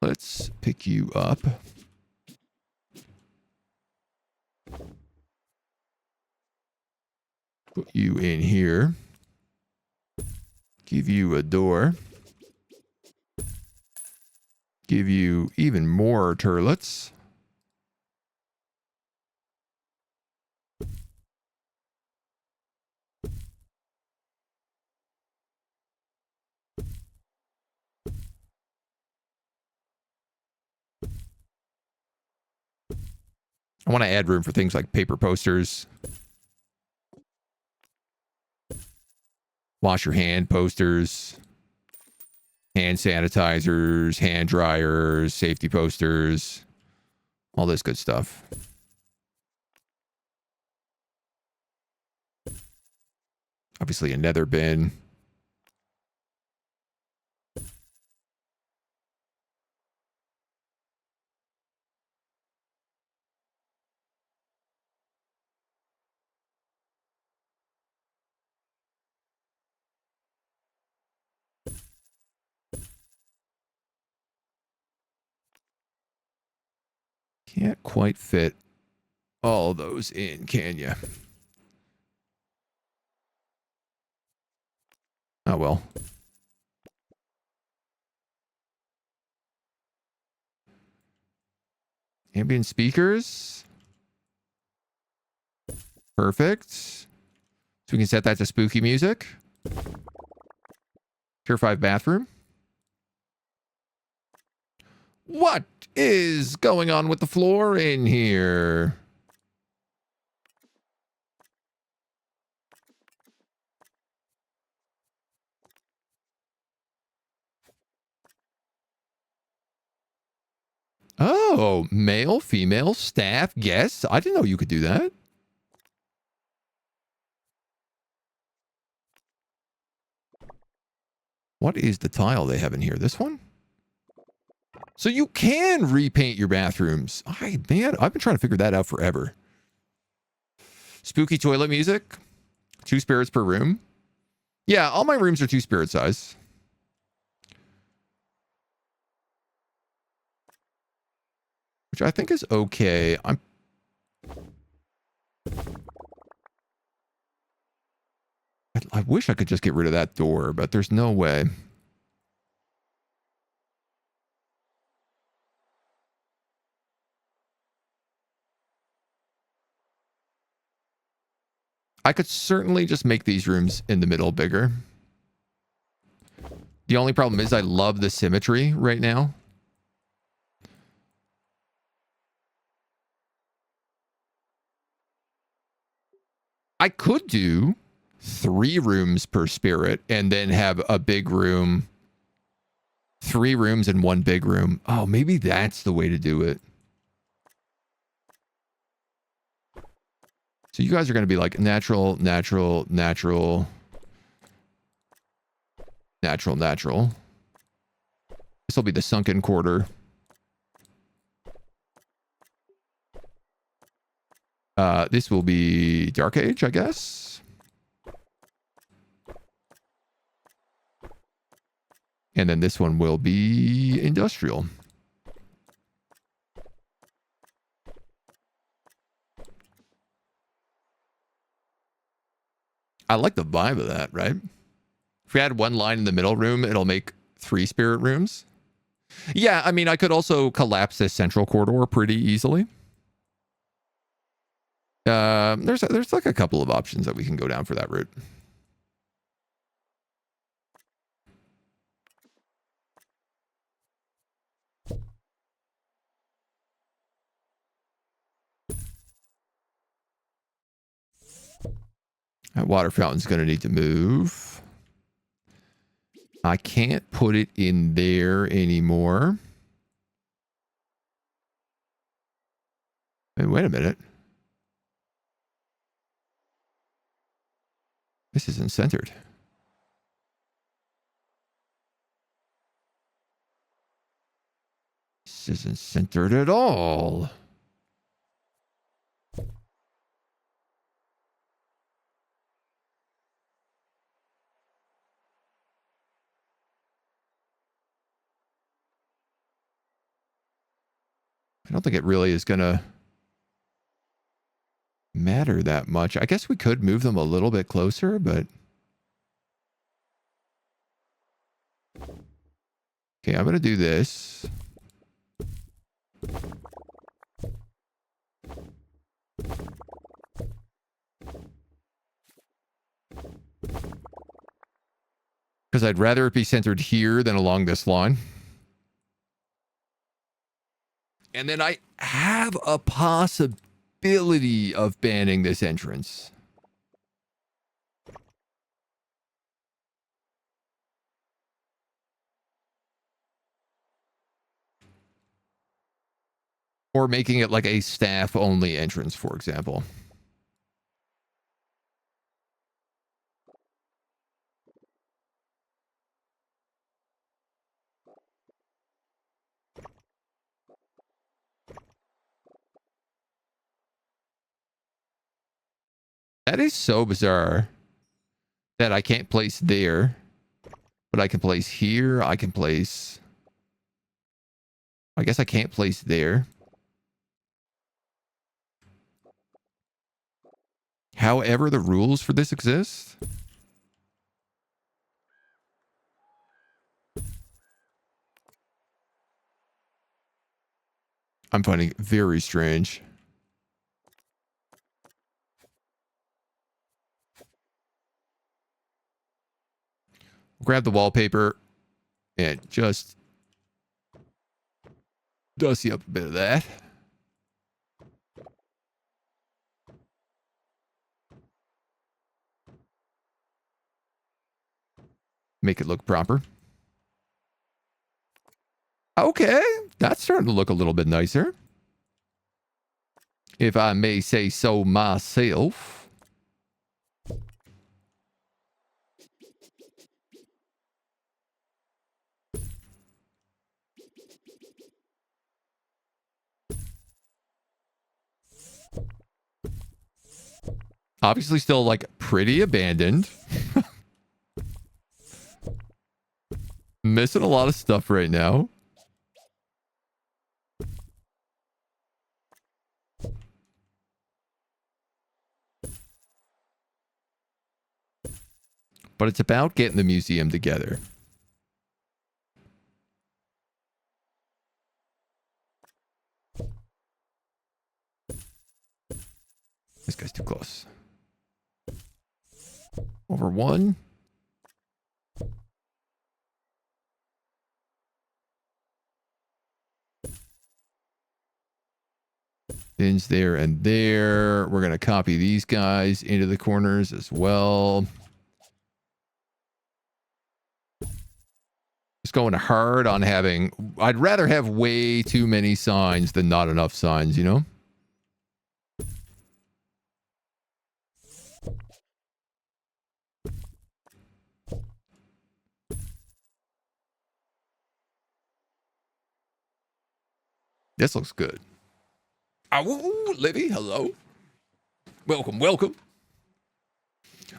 Let's pick you up. Put you in here. Give you a door. Give you even more turlets. I want to add room for things like paper posters, wash your hand posters, hand sanitizers, hand dryers, safety posters, all this good stuff. Obviously a nether bin. Can't quite fit all those in, can you? Oh, well. Ambient speakers. Perfect. So we can set that to spooky music. Tier 5 bathroom. What is going on with the floor in here? Oh, male, female, staff, guests. I didn't know you could do that. What is the tile they have in here? This one? So you can repaint your bathrooms. Man, I've been trying to figure that out forever. Spooky toilet music. 2 spirits per room. Yeah, all my rooms are 2 spirit size. Which I think is okay. I wish I could just get rid of that door, but there's no way. I could certainly just make these rooms in the middle bigger. The only problem is I love the symmetry right now. I could do 3 rooms per spirit and then have a big room, 3 rooms and 1 big room. Oh, maybe that's the way to do it. So you guys are going to be like natural, natural, natural, natural, natural. This will be the sunken quarter. This will be Dark Age, I guess. And then this one will be Industrial. I like the vibe of that, right? If we had 1 line in the middle room, it'll make 3 spirit rooms. Yeah, I mean, I could also collapse this central corridor pretty easily. There's like a couple of options that we can go down for that route. That water fountain's going to need to move. I can't put it in there anymore. Wait a minute. This isn't centered. This isn't centered at all. I don't think it really is going to matter that much. I guess we could move them a little bit closer, but... Okay, I'm going to do this. Because I'd rather it be centered here than along this line. And then I have a possibility possibility of banning this entrance. Or making it like a staff-only entrance, for example. That is so bizarre that I can't place there, but I can place here. I can place... I guess I can't place there. However, the rules for this exist. I'm finding it very strange. Grab the wallpaper and just dusty up a bit of that. Make it look proper. Okay, that's starting to look a little bit nicer, if I may say so myself. Obviously still like pretty abandoned. Missing a lot of stuff right now. But it's about getting the museum together. This guy's too close. Over one. Pins there and there. We're going to copy these guys into the corners as well. Just going hard on having... I'd rather have way too many signs than not enough signs, you know? This looks good. Oh, Libby, hello. Welcome, welcome.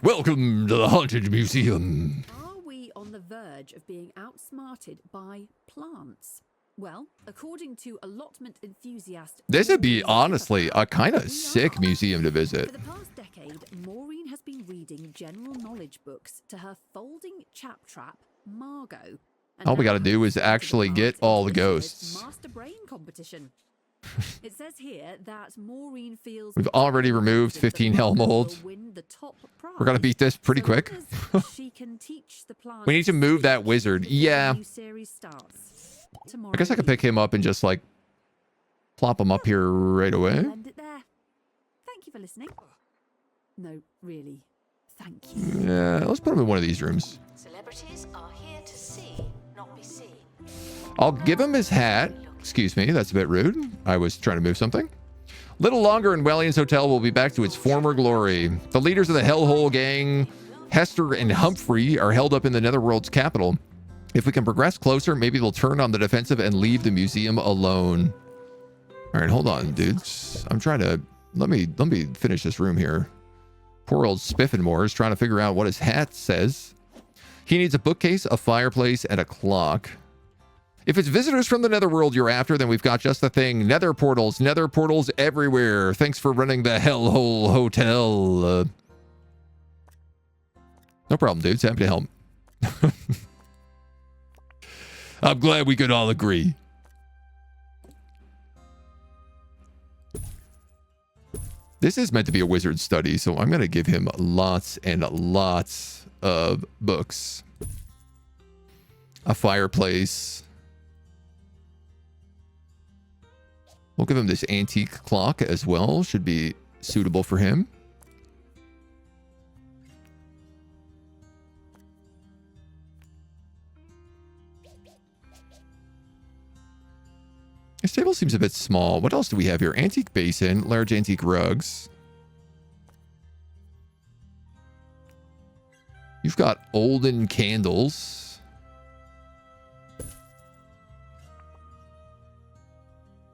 Welcome to the Haunted Museum. Are we on the verge of being outsmarted by plants? Well, according to allotment enthusiast... This would be, honestly, a kind of sick museum to visit. For the past decade, Maureen has been reading general knowledge books to her folding chap trap, Margot. All we got to do is actually get all the ghosts. Master brain competition. It says here that Maureen feels We've already removed 15 hell molds. We're going to beat this pretty quick. She can teach the plants. We need to move that wizard. Yeah. I guess I could pick him up and just like plop him up here right away. End it there. Thank you for listening. No, really. Thank you. Yeah, let's put him in one of these rooms. Celebrities are here to see, not be seen. I'll give him his hat. Excuse me, that's a bit rude. I was trying to move something. Little longer and Wellion's Hotel will be back to its former glory. The leaders of the Hellhole Gang, Hester and Humphrey, are held up in the Netherworld's capital. If we can progress closer, maybe they'll turn on the defensive and leave the museum alone. All right, hold on, dudes. I'm trying to... Let me finish this room here. Poor old Spiffenmore is trying to figure out what his hat says. He needs a bookcase, a fireplace, and a clock. If it's visitors from the Netherworld you're after, then we've got just the thing. Nether Portals everywhere. Thanks for running the Hellhole Hotel. No problem, dudes. Happy to help. I'm glad we could all agree. This is meant to be a wizard study, so I'm going to give him lots and lots of books. A fireplace. We'll give him this antique clock as well. Should be suitable for him. This table seems a bit small. What else do we have here? Antique basin, large antique rugs. You've got olden candles.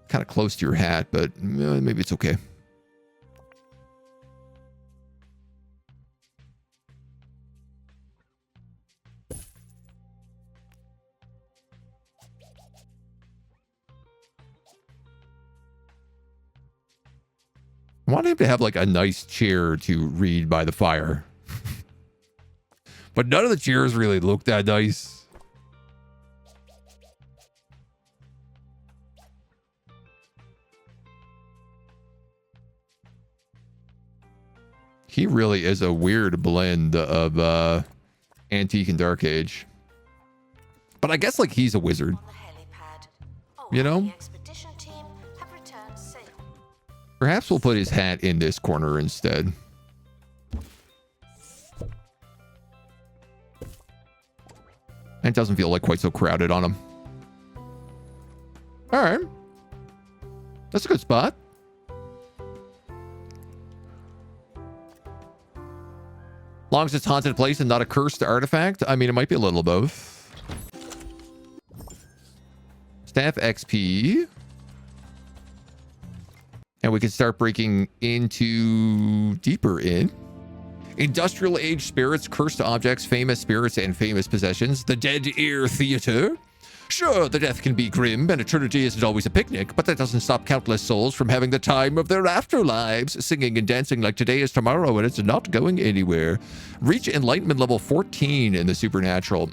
Kind of close to your hat, but maybe it's okay. I want him to have like a nice chair to read by the fire. But none of the chairs really look that nice. He really is a weird blend of antique and dark age. But I guess like he's a wizard. You know? Perhaps we'll put his hat in this corner instead. It doesn't feel like quite so crowded on him. All right. That's a good spot. Long as it's haunted place and not a cursed artifact. I mean, it might be a little of both. Staff XP. And we can start breaking into deeper in. Industrial age spirits, cursed objects, famous spirits, and famous possessions. The Dead Ear Theater. Sure, the death can be grim, and eternity isn't always a picnic, but that doesn't stop countless souls from having the time of their afterlives, singing and dancing like today is tomorrow, and it's not going anywhere. Reach enlightenment level 14 in the supernatural.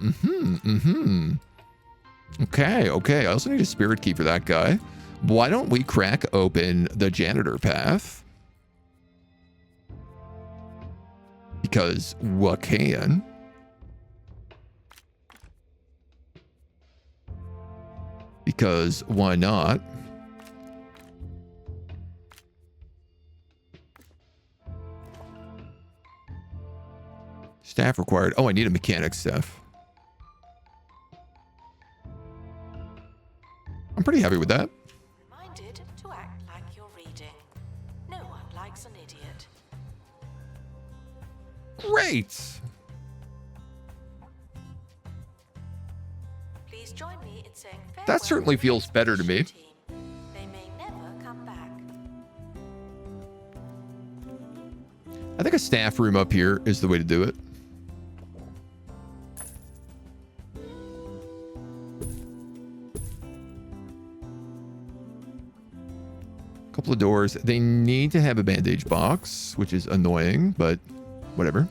Okay. I also need a spirit key for that guy. Why don't we crack open the janitor path? Because what can? Because why not? Staff required. Oh, I need a mechanic staff. I'm pretty happy with that. Reminded to act like you're reading. No one likes an idiot. Great. Please join me in saying That certainly feels better to me. They may never come back. I think a staff room up here is the way to do it. Couple of doors. They need to have a bandage box, which is annoying, but whatever.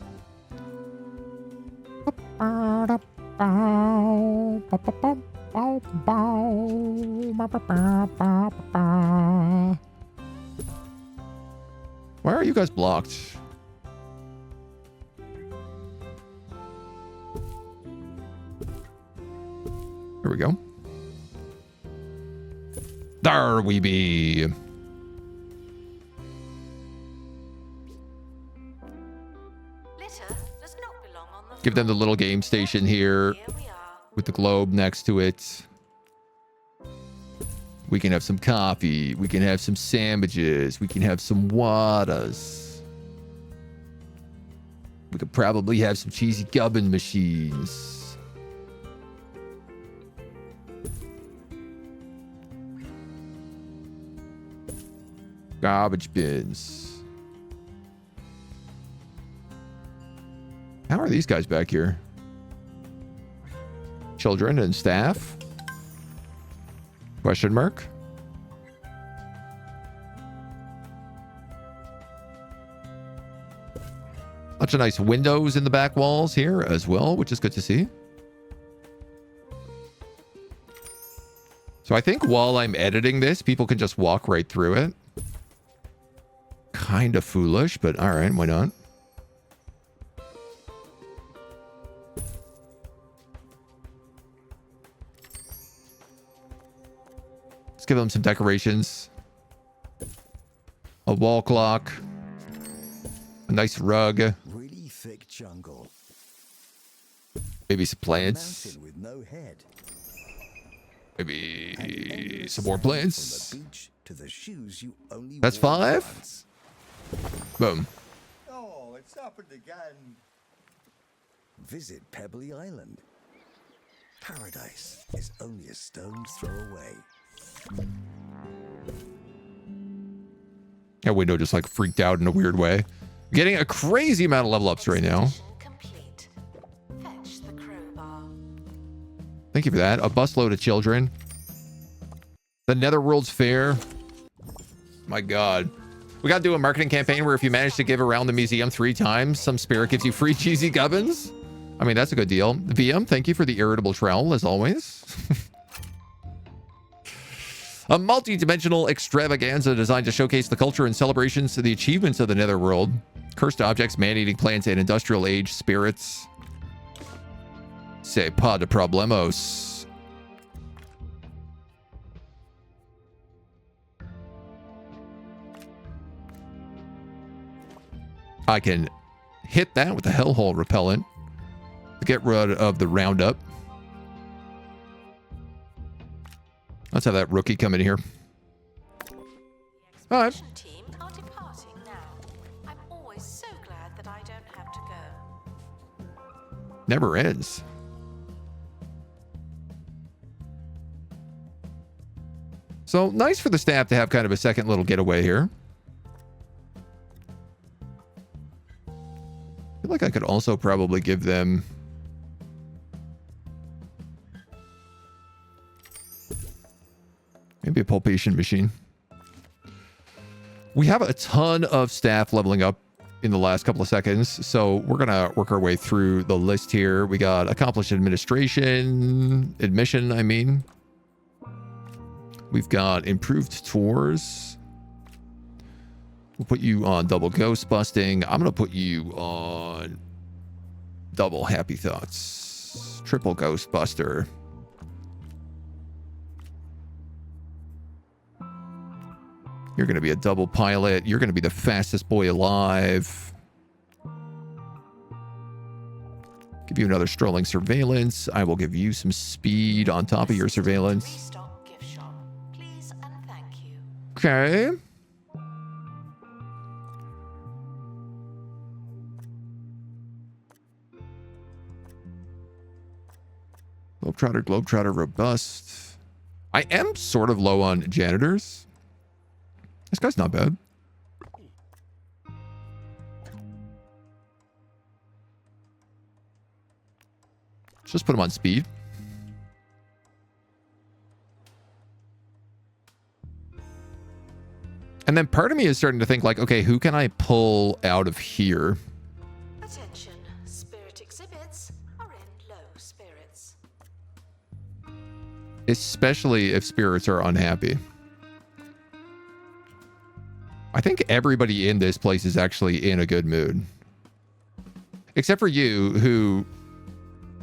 Why are you guys blocked? Here we go. There we be. Give them the little game station here with the globe next to it. We can have some coffee. We can have some sandwiches. We can have some waters. We could probably have some cheesy gubbin machines. Garbage bins. How are these guys back here? Children and staff? Question mark? Bunch of nice windows in the back walls here as well, which is good to see. So I think while I'm editing this, people can just walk right through it. Kind of foolish, but all right, why not? Let's give them some decorations. A wall clock. A nice rug. Really thick jungle. Maybe some plants. Mountain with no head. Maybe some more plants. From the beach to the shoes you only That's wore 5. once. Boom. Oh, it's happened again. Visit Pebbly Island. Paradise is only a stone's throw away. That window just like freaked out in a weird way. Getting a crazy amount of level ups right now. Complete. Fetch the crowbar. Thank you for that. A busload of children. The Netherworld's fair. My God. We got to do a marketing campaign where if you manage to give around the museum 3 times, some spirit gives you free cheesy gubbins. I mean, that's a good deal. VM, thank you for the irritable trowel, as always. A multi-dimensional extravaganza designed to showcase the culture and celebrations of the achievements of the Netherworld. Cursed objects, man-eating plants, and industrial age spirits. C'est pas de problemos. I can hit that with the hellhole repellent to get rid of the roundup. Let's have that rookie come in here. All right. Expedition team are departing now. I'm always so glad that I don't have to go. Never ends. So nice for the staff to have kind of a second little getaway here. I feel like I could also probably give them maybe a pulpation machine. We have a ton of staff leveling up in the last couple of seconds, so we're gonna work our way through the list here. We got accomplished admission. I mean, we've got improved tours. We'll put you on double ghost busting. I'm gonna put you on double happy thoughts, triple ghost buster. You're going to be a double pilot. You're going to be the fastest boy alive. Give you another strolling surveillance. I will give you some speed on top of your surveillance. Restock gift shop. Please and thank you. Okay. Globetrotter, robust. I am sort of low on janitors. This guy's not bad. Let's just put him on speed. And then part of me is starting to think like, okay, who can I pull out of here? Attention, spirit exhibits are in low spirits. Especially if spirits are unhappy. I think everybody in this place is actually in a good mood. Except for you, who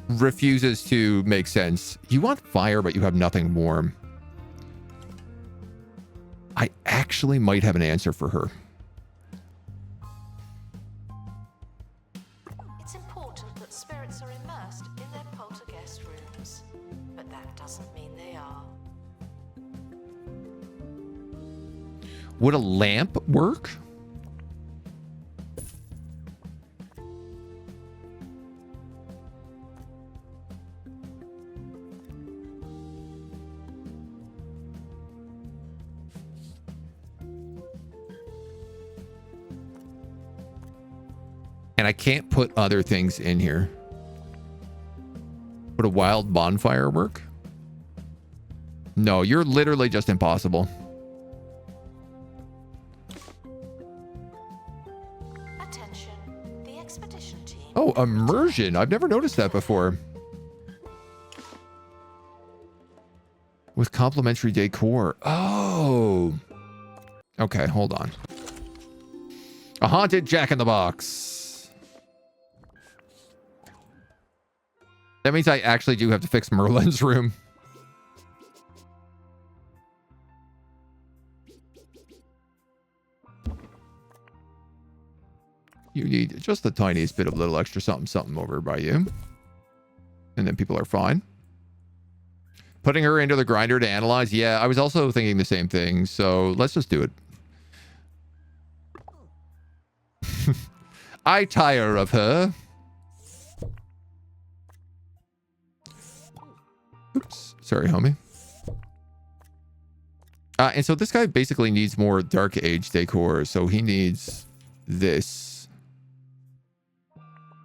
refuses to make sense. You want fire, but you have nothing warm. I actually might have an answer for her. It's important that spirits are immersed in their poltergeist rooms, but that doesn't mean they are. Would a lamp work? And I can't put other things in here. Would a wild bonfire work? No, you're literally just impossible. Attention, the expedition team. Oh, immersion. I've never noticed that before. With complimentary decor. Oh. Okay, hold on. A haunted jack-in-the-box. That means I actually do have to fix Merlin's room. You need just the tiniest bit of little extra something something over by you. And then people are fine. Putting her into the grinder to analyze. Yeah, I was also thinking the same thing. So let's just do it. I tire of her. Oops. Sorry, homie. And so this guy basically needs more Dark Age decor. So he needs this.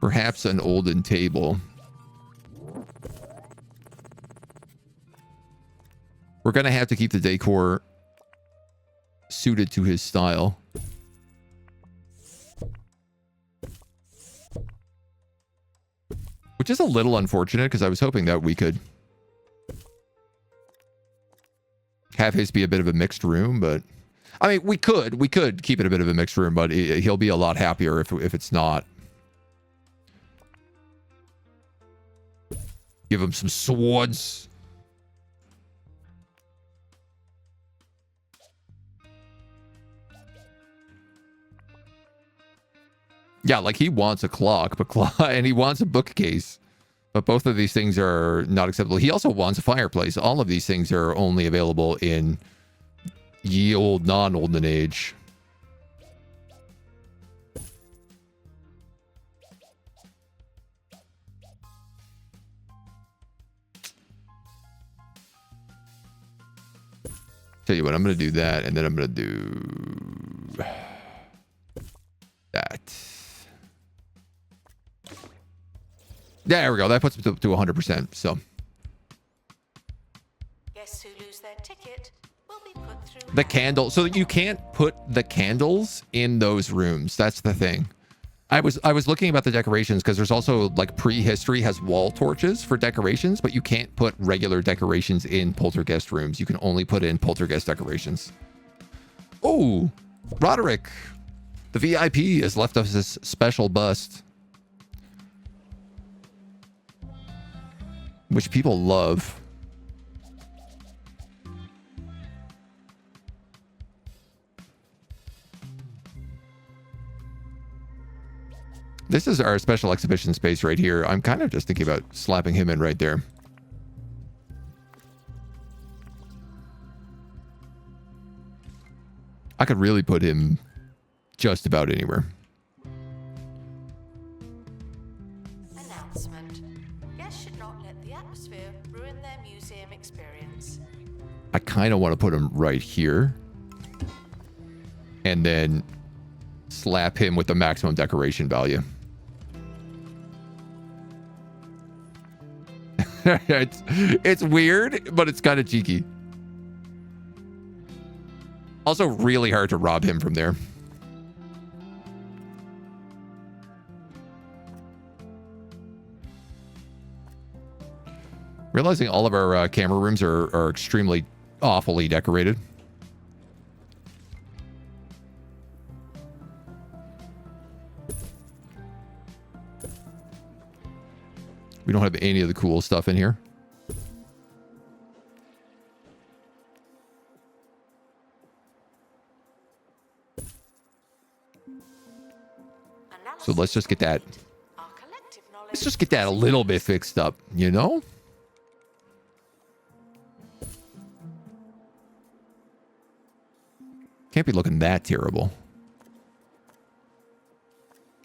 Perhaps an olden table. We're going to have to keep the decor suited to his style. Which is a little unfortunate because I was hoping that we could have his be a bit of a mixed room, but I mean, we could keep it a bit of a mixed room, but he'll be a lot happier if it's not. Give him some swords. Yeah, like he wants a clock, and he wants a bookcase. But both of these things are not acceptable. He also wants a fireplace. All of these things are only available in ye old non-olden age. Tell you what, I'm going to do that, and then I'm going to do that. There we go. That puts it to 100%. So Guests who lose their ticket will be put through the candle. So you can't put the candles in those rooms. That's the thing. I was looking about the decorations because there's also like prehistory has wall torches for decorations, but you can't put regular decorations in poltergeist rooms. You can only put in poltergeist decorations. Oh, Roderick, the VIP has left us this special bust, which people love. This is our special exhibition space right here. I'm kind of just thinking about slapping him in right there. I could really put him just about anywhere. Announcement. Guests should not let the atmosphere ruin their museum experience. I kind of want to put him right here. And then slap him with the maximum decoration value. It's weird, but it's kind of cheeky. Also really hard to rob him from there. Realizing all of our camera rooms are extremely awfully decorated. We don't have any of the cool stuff in here. So let's just get that. Let's just get that a little bit fixed up, you know? Can't be looking that terrible.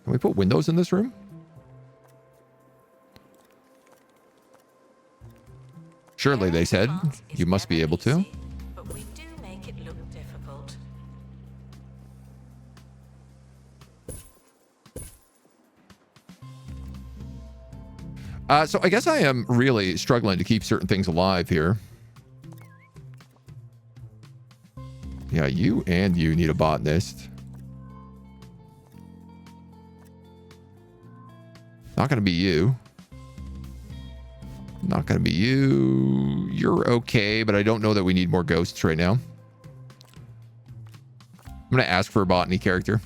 Can we put windows in this room? Surely, they said. You must be able to. But we do make it look difficult. So I guess I am really struggling to keep certain things alive here. Yeah, you need a botanist. Not going to be you. Not going to be you. You're okay, but I don't know that we need more ghosts right now. I'm going to ask for a botany character.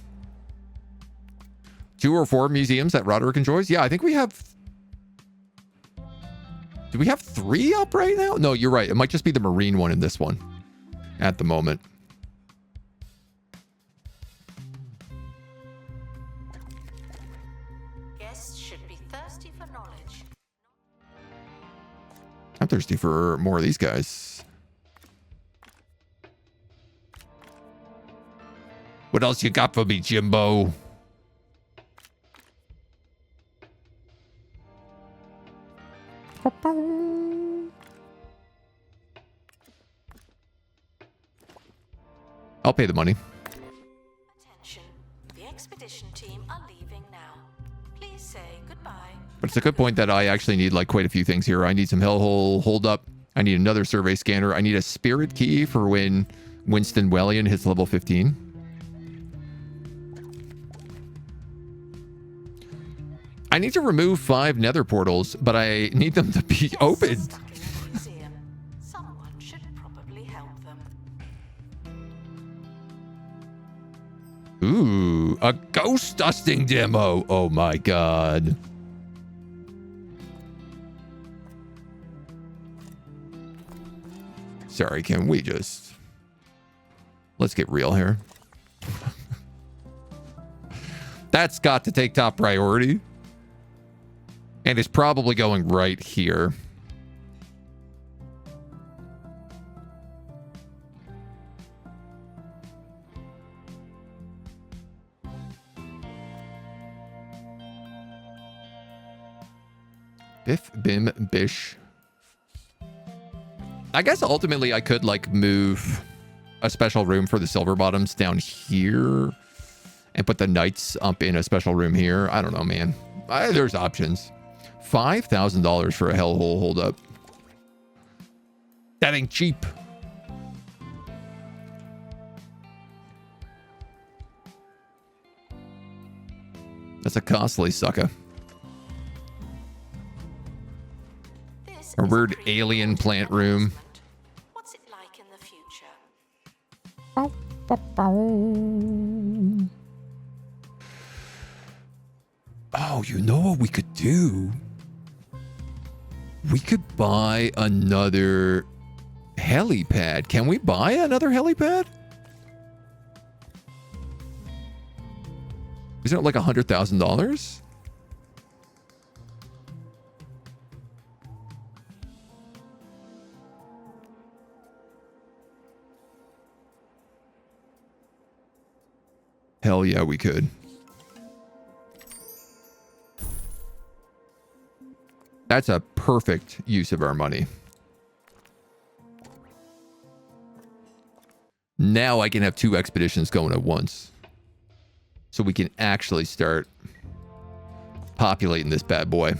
2 or 4 museums that Roderick enjoys? Yeah, I think we have... Do we have 3 up right now? No, you're right. It might just be the marine one in this one at the moment. thirsty for more of these guys. What else you got for me, Jimbo? I'll pay the money. Attention. The expedition team are leaving now. Please say goodbye. But it's a good point that I actually need like quite a few things here. I need some hellhole hold up. I need another survey scanner. I need a spirit key for when Winston Wellion hits level 15. I need to remove 5 nether portals, but I need them to be opened. Stuck in the museum. Someone should probably help them. Ooh, a ghost dusting demo. Oh my god. Sorry, can we just... Let's get real here. That's got to take top priority. And it's probably going right here. Biff, bim, bish. I guess ultimately I could like move a special room for the silver bottoms down here and put the knights up in a special room here. I don't know, man. There's options. $5,000 for a hellhole hold up. That ain't cheap. That's a costly sucker. This A is weird pre- alien plant room. What's it like in the future? Oh, you know what we could do? We could buy another helipad. Can we buy another helipad? Isn't it like $100,000? Hell yeah, we could. That's a perfect use of our money. Now I can have 2 expeditions going at once. So we can actually start populating this bad boy.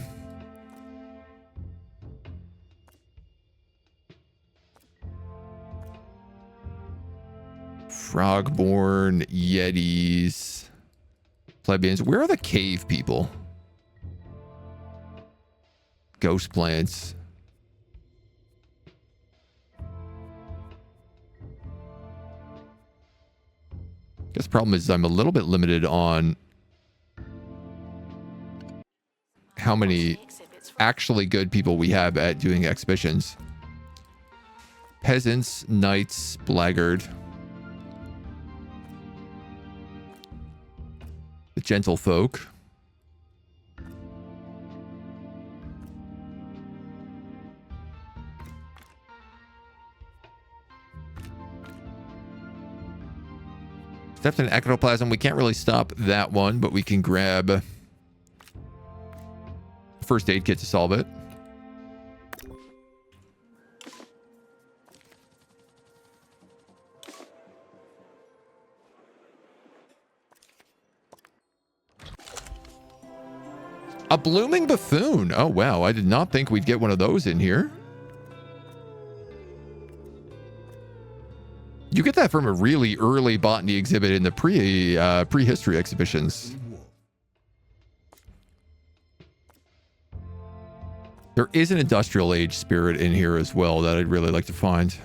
Frogborn, Yetis, plebeians. Where are the cave people? Ghost plants. Guess the problem is I'm a little bit limited on how many actually good people we have at doing exhibitions. Peasants, knights, blackguard. The gentle folk. Stepped in ectoplasm. We can't really stop that one, but we can grab a first aid kit to solve it. A blooming buffoon. Oh, wow. I did not think we'd get one of those in here. You get that from a really early botany exhibit in the prehistory exhibitions. There is an industrial age spirit in here as well that I'd really like to find.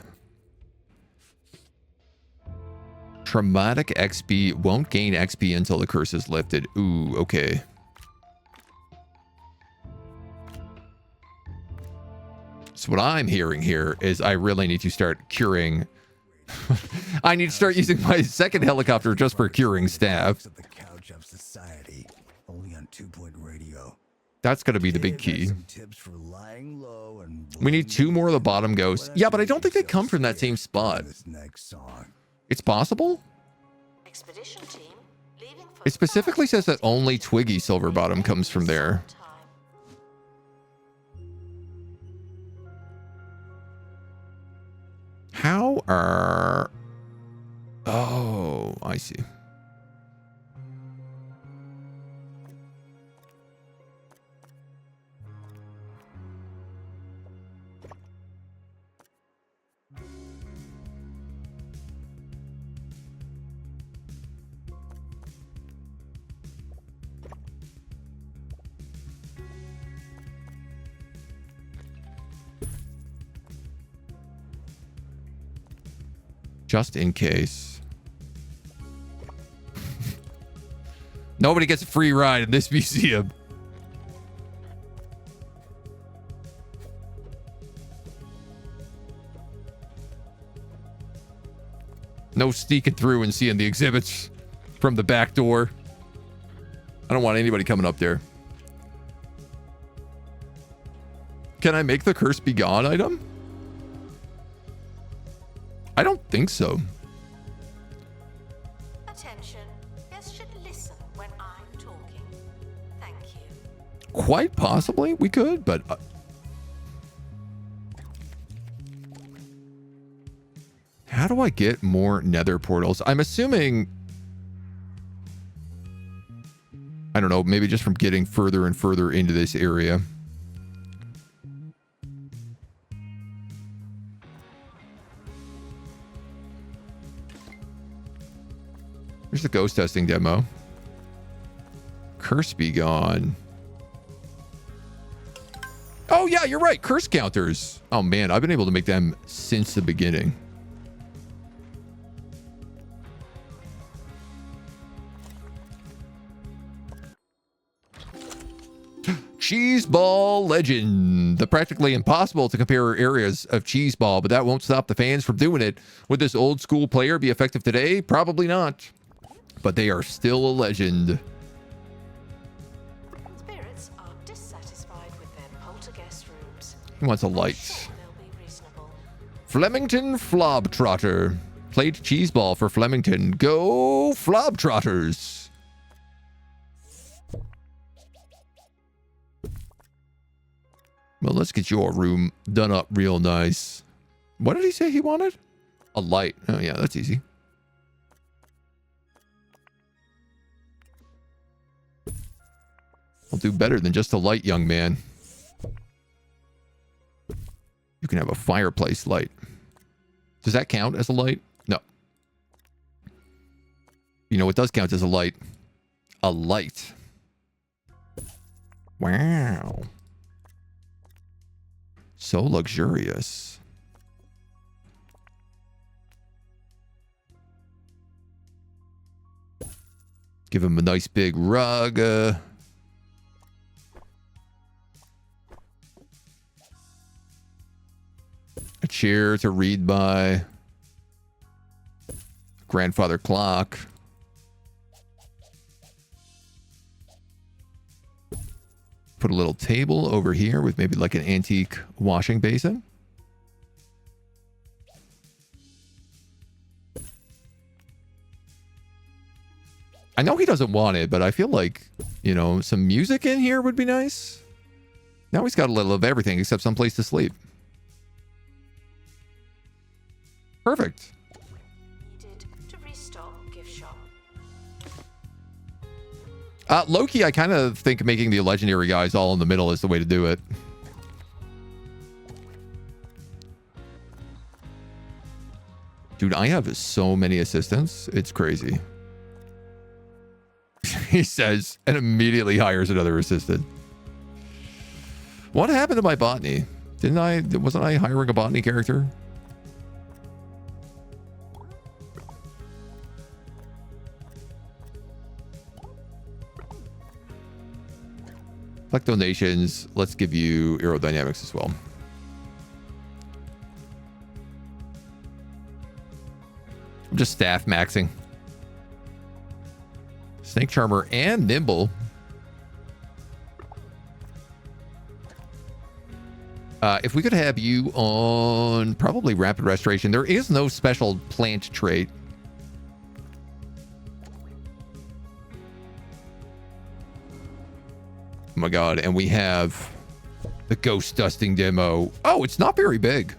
Traumatic XP won't gain XP until the curse is lifted. Ooh, okay. So what I'm hearing here is I really need to start curing. I need to start using my second helicopter just for curing staff. At the couch of society, only on 2-point radio. That's going to be the big Dave had key. some tips for lying low and We need 2 more of the bottom ghosts. Well, Yeah, but I don't think they that's come from that same scared spot. This next song. It's possible? Expedition team leaving for It specifically says that only Twiggy Silverbottom comes from there. How are... Oh, I see. Just in case. Nobody gets a free ride in this museum. No sneaking through and seeing the exhibits from the back door. I don't want anybody coming up there. Can I make the curse be gone item? I don't think so. Attention. Guests should listen when I'm talking. Thank you. Quite possibly we could, but how do I get more Nether portals? I'm assuming, I don't know, maybe just from getting further and further into this area. Here's the ghost testing demo. Curse be gone. Oh yeah, you're right. Curse counters. Oh man, I've been able to make them since the beginning. Cheese Ball Legend. The practically impossible to compare areas of Cheese Ball, but that won't stop the fans from doing it. Would this old school player be effective today? Probably not. But they are still a legend. Spirits are dissatisfied with their poltergeist rooms. He wants a I'm light. sure they'll be reasonable. Flemington Flobtrotter. Played Cheeseball for Flemington. Go Flobtrotters. Well, let's get your room done up real nice. What did he say he wanted? A light. Oh, yeah, that's easy. I'll do better than just a light, young man. You can have a fireplace light. Does that count as a light? No. You know what does count as a light? A light. Wow. So luxurious. Give him a nice big rug. A chair to read by. Grandfather clock. Put a little table over here with maybe like an antique washing basin. I know he doesn't want it, but I feel like, you know, some music in here would be nice. Now he's got a little of everything except some place to sleep. Perfect. Needed to restock gift shop. Loki, I kind of think making the legendary guys all in the middle is the way to do it. Dude, I have so many assistants. It's crazy. He says, and immediately hires another assistant. What happened to my botany? Wasn't I hiring a botany character? Collect donations. Let's give you aerodynamics as well. I'm just staff maxing. Snake Charmer and Nimble. If we could have you on probably rapid restoration. There is no special plant trait. Oh my god, and we have the ghost dusting demo. Oh, it's not very big.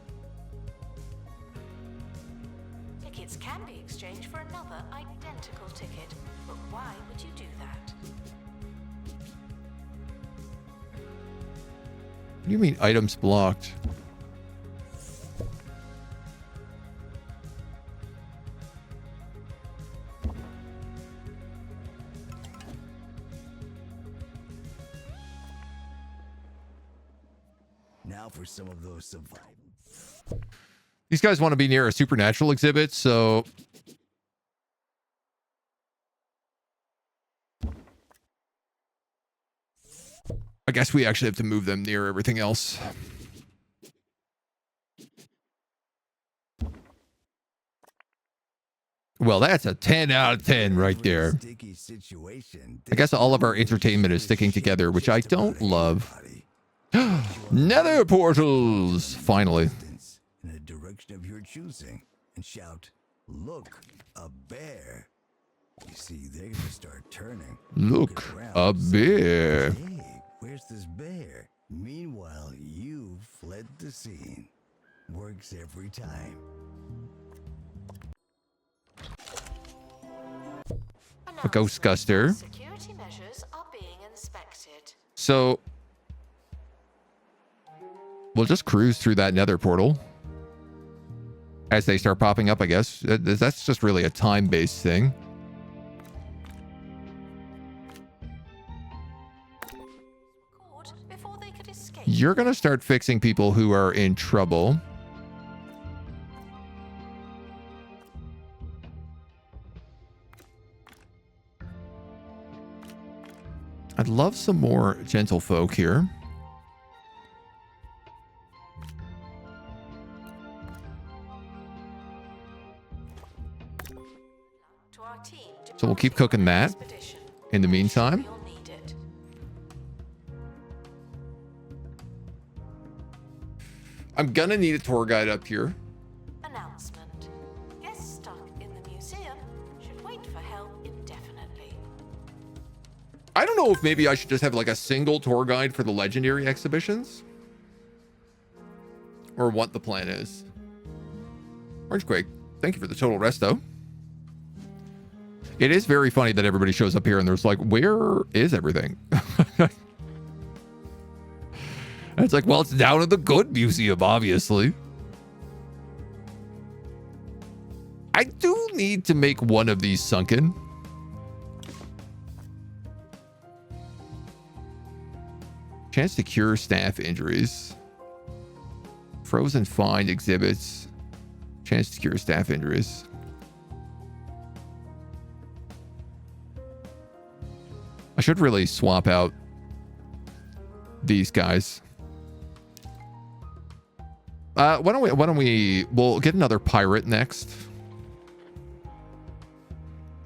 Tickets can be exchanged for another identical ticket, but why would you do that? What do you mean items blocked? Now for some of those survivors. These guys want to be near a supernatural exhibit, so I guess we actually have to move them near everything else. Well, that's a 10 out of 10 right there. I guess all of our entertainment is sticking together, which I don't love. Nether Portals! Finally. In a direction of your choosing and shout, "Look, a bear." You see, they're gonna start turning. Look, around, a bear. Hey, where's this bear? Meanwhile, you fled the scene. Works every time. A ghost guster. Security measures are being inspected. So we'll just cruise through that nether portal as they start popping up, I guess. That's just really a time-based thing. Caught before they could escape. You're going to start fixing people who are in trouble. I'd love some more gentlefolk here. To our team to So we'll keep cooking that expedition. in the meantime. You'll need it. I'm gonna need a tour guide up here. Announcement. Guests stuck in the museum should wait for help indefinitely. I don't know if maybe I should just have like a single tour guide for the legendary exhibitions, or what the plan is. Orangequake, thank you for the total resto. It is very funny that everybody shows up here and there's like, where is everything? And it's like, well, it's down at the good museum, obviously. I do need to make one of these sunken. Chance to cure staff injuries. Frozen find exhibits. Chance to cure staff injuries. I should really swap out these guys. Why don't we'll get another pirate next.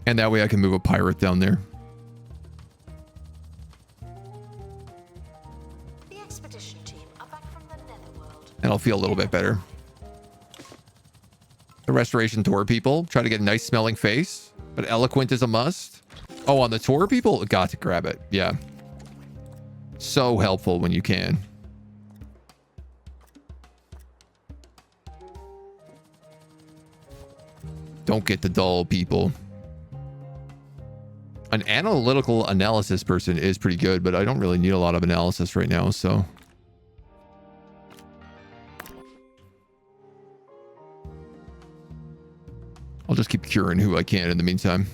And that way I can move a pirate down there. The expedition team are back from the Netherworld. And I'll feel a little bit better. The restoration tour people try to get a nice smelling face, but eloquent is a must. Oh, on the tour people, got to grab it. Yeah. So helpful when you can. Don't get the dull people. An analytical analysis person is pretty good, but I don't really need a lot of analysis right now, so. I'll just keep curing who I can in the meantime.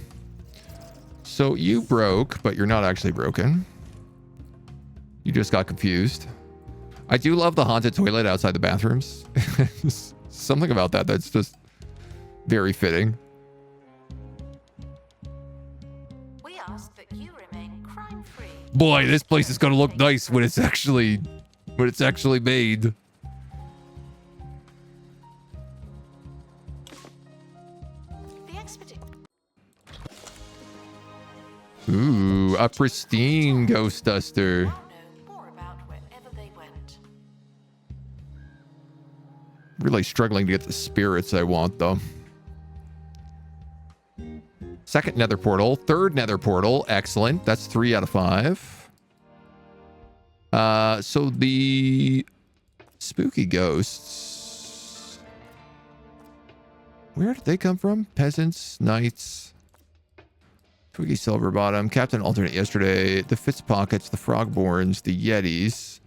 So you broke, but you're not actually broken. You just got confused. I do love the haunted toilet outside the bathrooms. Something about that that's just very fitting. We ask that you remain crime-free. Boy, this place is gonna look nice when it's actually made. The expedition. Ooh, a pristine ghost duster. Now know more about wherever they went. Really struggling to get the spirits I want, though. Second nether portal. Third nether portal. Excellent. That's 3 out of 5. So the spooky ghosts. Where did they come from? Peasants, knights, Twiggy Silverbottom, Captain Alternate yesterday, the Fitzpockets, the Frogborns, the Yetis.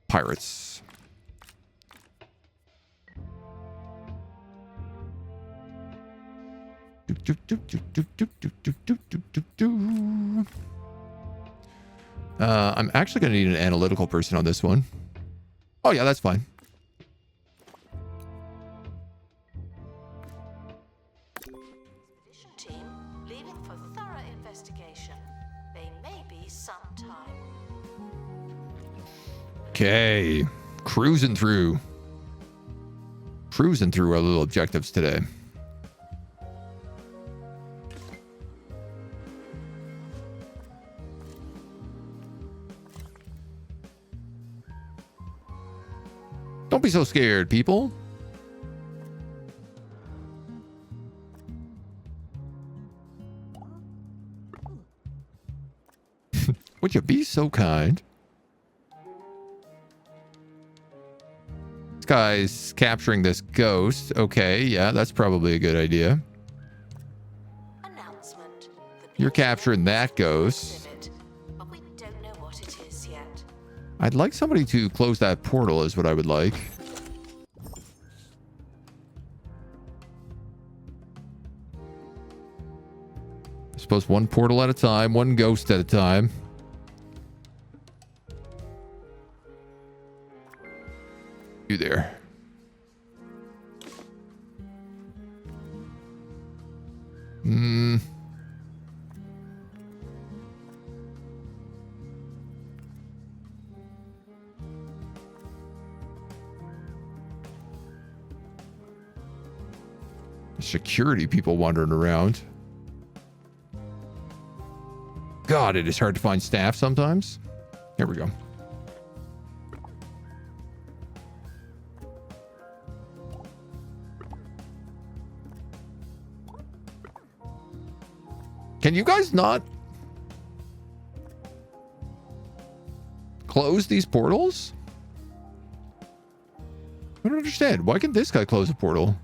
Pirates. I'm actually going to need an analytical person on this one. Oh, yeah, that's fine. Expedition team leaving for thorough investigation. They may be some time. Okay. Cruising through our little objectives today. Don't be so scared, people. Would you be so kind? This guy's capturing this ghost. Okay, yeah, that's probably a good idea. Announcement. You're capturing that ghost. Exhibit, but we don't know what it is yet. I'd like somebody to close that portal is what I would like. I suppose one portal at a time, one ghost at a time. You there. Security people wandering around. God, it is hard to find staff sometimes. Here we go. Can you guys not close these portals? I don't understand. Why can this guy close a portal?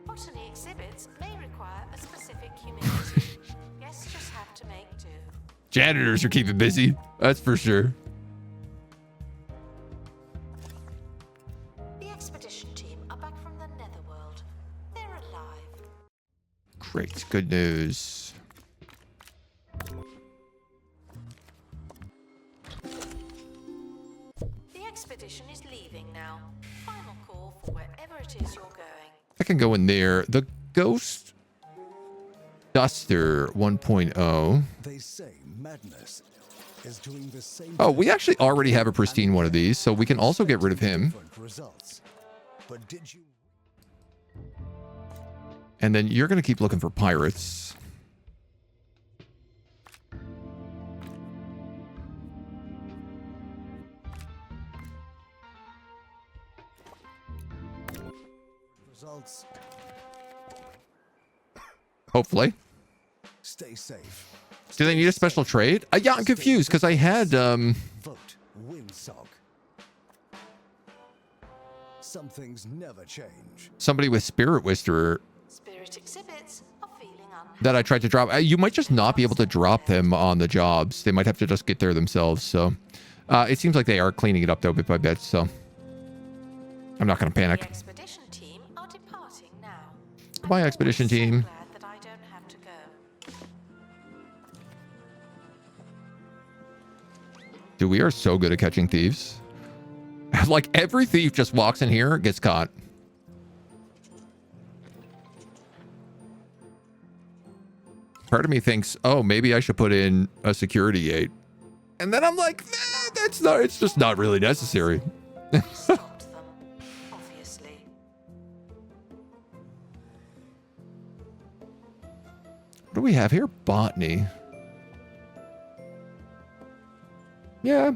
Botany exhibits may require a specific humidity. Guests just have to make do. Janitors are keeping busy. That's for sure. The expedition team are back from the Netherworld. They're alive. Great. Good news. The expedition is leaving now. Final call for wherever it is you're going. I can go in there. The Ghost Duster 1.0. They say madness is doing the same. Oh, we actually already have a pristine one of these, so we can also get rid of him. Results. But did you? And then you're going to keep looking for pirates. Results. Hopefully. Stay safe. Do they need a special trade? Yeah, I'm confused because I had Vote Windsock. Some things never change. somebody with Spirit Whisperer Spirit exhibits are feeling unhappy. that I tried to drop. You might just not be able to drop them on the jobs. They might have to just get there themselves. So it seems like they are cleaning it up though bit by bit. So I'm not going to The panic. expedition team are departing now. Goodbye, I'm expedition always so team. glad that I don't have to go. Dude, we are so good at catching thieves. Like every thief just walks in here, gets caught. Part of me thinks, oh, maybe I should put in a security gate. And then I'm like, that's not, it's just not really necessary. Stopped them, obviously. What do we have here? Botany. Yeah.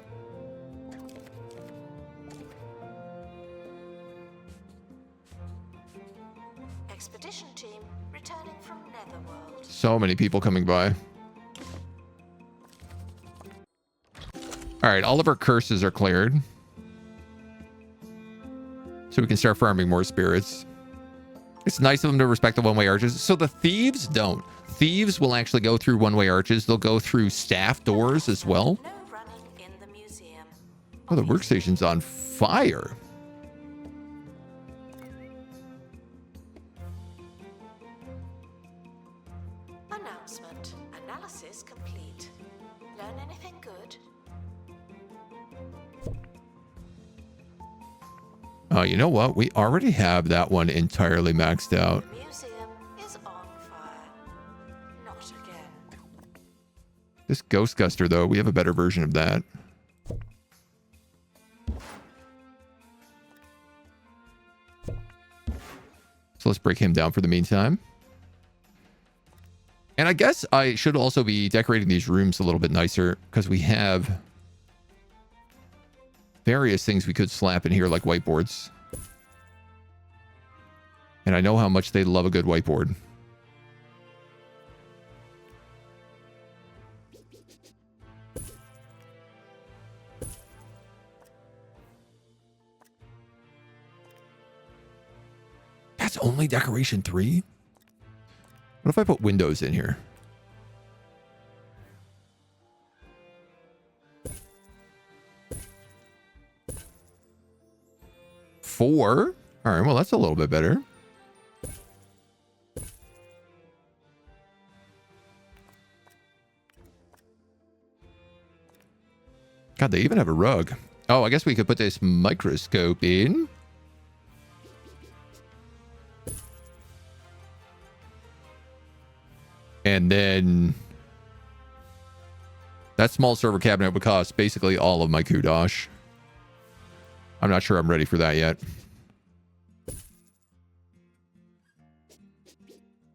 Expedition team returning from Netherworld. So many people coming by. All right, all of our curses are cleared. So we can start farming more spirits. It's nice of them to respect the one-way arches. So the thieves don't. Thieves will actually go through one-way arches. They'll go through staff doors as well. No running in the museum. Oh, the workstation's on fire. Announcement. Analysis complete. Learn anything good? Oh, you know what? We already have that one entirely maxed out. The museum is on fire. Not again. This Ghost Guster, though, we have a better version of that. So let's break him down for the meantime. And I guess I should also be decorating these rooms a little bit nicer because we have various things we could slap in here like whiteboards. And I know how much they love a good whiteboard. That's only decoration 3? What if I put windows in here? Four? All right, well, that's a little bit better. God, they even have a rug. Oh, I guess we could put this microscope in. And then that small server cabinet would cost basically all of my kudosh. I'm not sure I'm ready for that yet.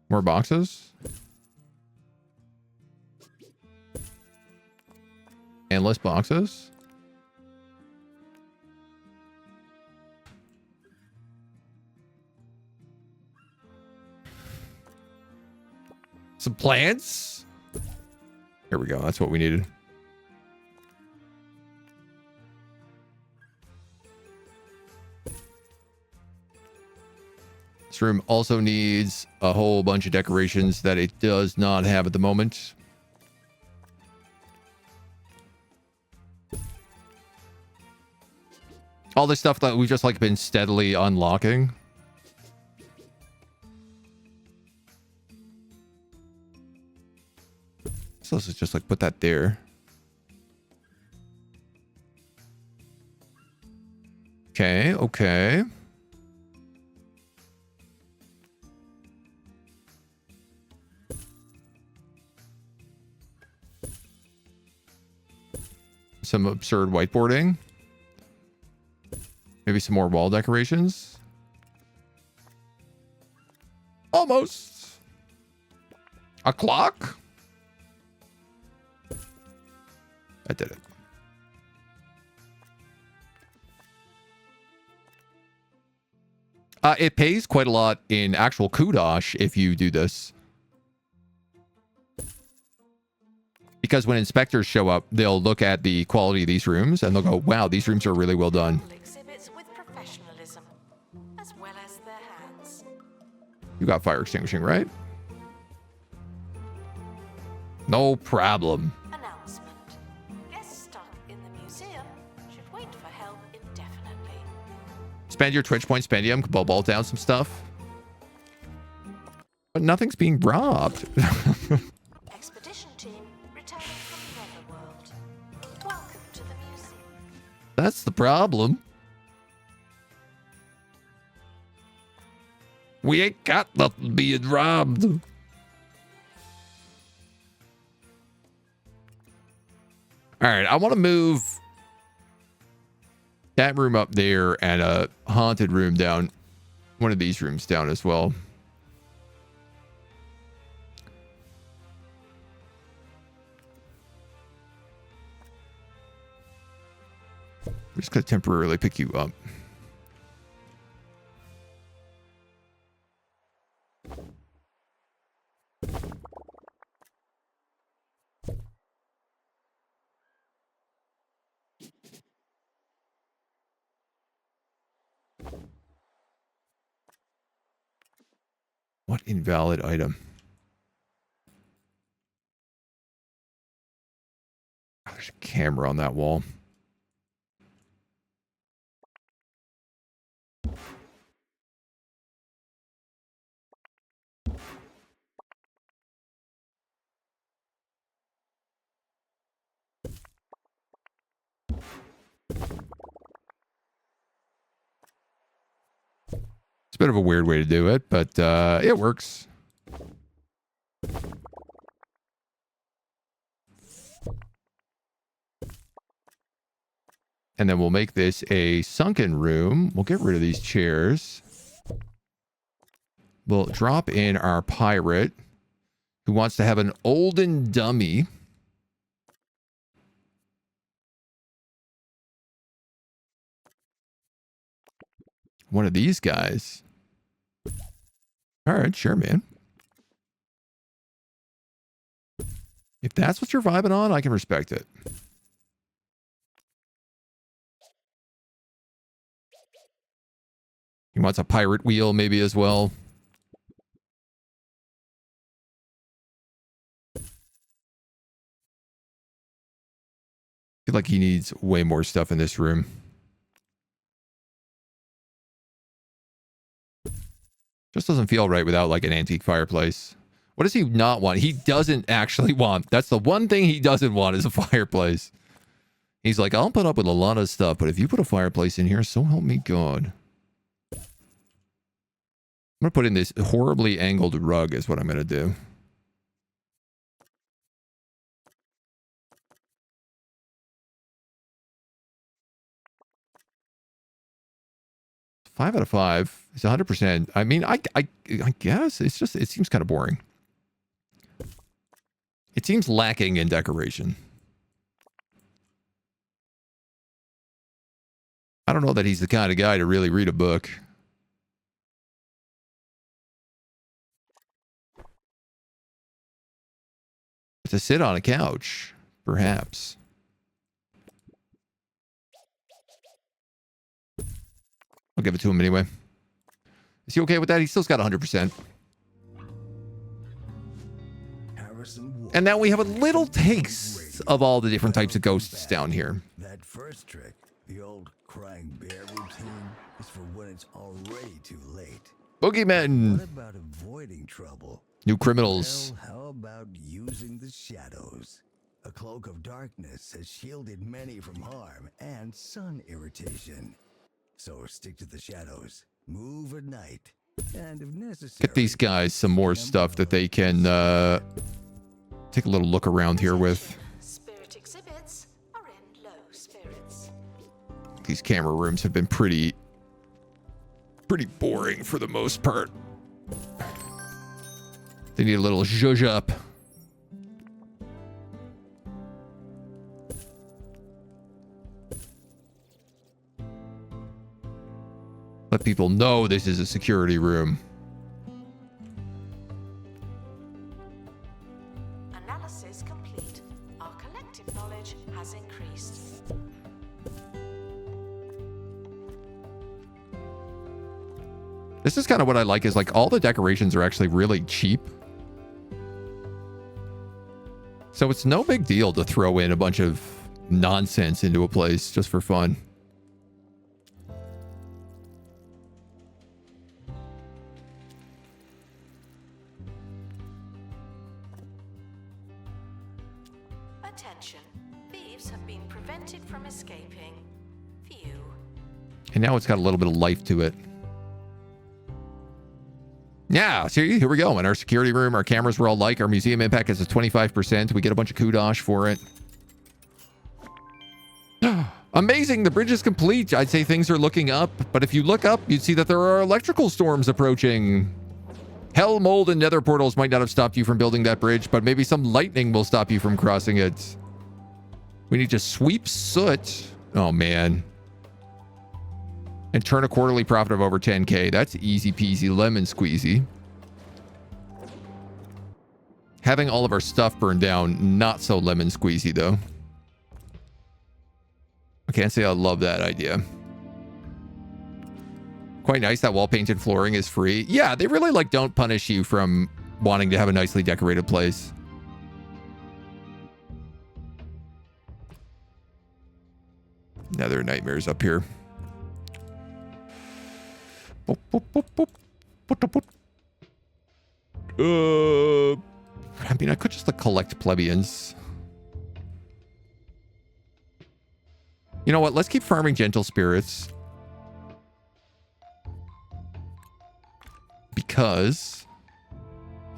More boxes. Endless boxes. Some plants. Here we go. That's what we needed. This room also needs a whole bunch of decorations that it does not have at the moment. All this stuff that we've just like been steadily unlocking. So let's just like put that there. Okay, okay. Some absurd whiteboarding. Maybe some more wall decorations. Almost. A clock. I did it. It pays quite a lot in actual kudosh if you do this. Because when inspectors show up, they'll look at the quality of these rooms and they'll go, wow, these rooms are really well done. Exhibits with professionalism, as well as their hands. You got fire extinguishing, right? No problem. Announcement. Guests stuck in the museum should wait for help indefinitely. Spend your Twitch point spendium, ball down some stuff. But nothing's being robbed. Expedition team returning from Netherworld. Welcome to the museum. That's the problem. We ain't got nothing being robbed. All right, I want to move that room up there and a haunted room down. One of these rooms down as well. We're just going to temporarily pick you up. What invalid item? Oh, there's a camera on that wall. It's a bit of a weird way to do it, but it works. And then we'll make this a sunken room. We'll get rid of these chairs. We'll drop in our pirate who wants to have an olden dummy. One of these guys. All right, sure, man. If that's what you're vibing on, I can respect it. He wants a pirate wheel maybe as well. I feel like he needs way more stuff in this room. Just doesn't feel right without like an antique fireplace. What does he not want? He doesn't actually want. That's the one thing he doesn't want is a fireplace. He's like, I'll put up with a lot of stuff, but if you put a fireplace in here, so help me God. I'm going to put in this horribly angled rug is what I'm going to do. Five out of 5. It's 100%. I mean, I guess it's just, it seems kind of boring. It seems lacking in decoration. I don't know that he's the kind of guy to really read a book. To sit on a couch, perhaps. I'll give it to him anyway. Is he okay with that? He still's got 100%. And now we have a little taste of all the different types of ghosts down here. That first trick, the old crying bear routine, is for when it's already too late. Boogeymen. What about avoiding trouble? New criminals. Well, how about using the shadows? A cloak of darkness has shielded many from harm and sun irritation. So stick to the shadows, move at night, and if necessary... Get these guys some more stuff that they can take a little look around here with. Spirit exhibits are in low spirits. These camera rooms have been pretty boring for the most part. They need a little zhuzh up. Let people know this is a security room. Analysis complete. Our collective knowledge has increased. This is kind of what I like is like all the decorations are actually really cheap. So it's no big deal to throw in a bunch of nonsense into a place just for fun. Attention. Thieves have been prevented from escaping. Phew. And now it's got a little bit of life to it. Yeah, see, here we go. In our security room, our cameras were all like, our museum impact is at 25%. We get a bunch of kudos for it. Amazing, the bridge is complete. I'd say things are looking up, but if you look up, you'd see that there are electrical storms approaching. Hell, mold, and nether portals might not have stopped you from building that bridge, but maybe some lightning will stop you from crossing it. We need to sweep soot. Oh, man. And turn a quarterly profit of over 10K. That's easy peasy lemon squeezy. Having all of our stuff burned down, not so lemon squeezy though. I can't say I love that idea. Quite nice that wall painted flooring is free. Yeah, they really like don't punish you from wanting to have a nicely decorated place. Nether nightmares up here. I mean, I could just like collect plebeians. You know what? Let's keep farming gentle spirits. Because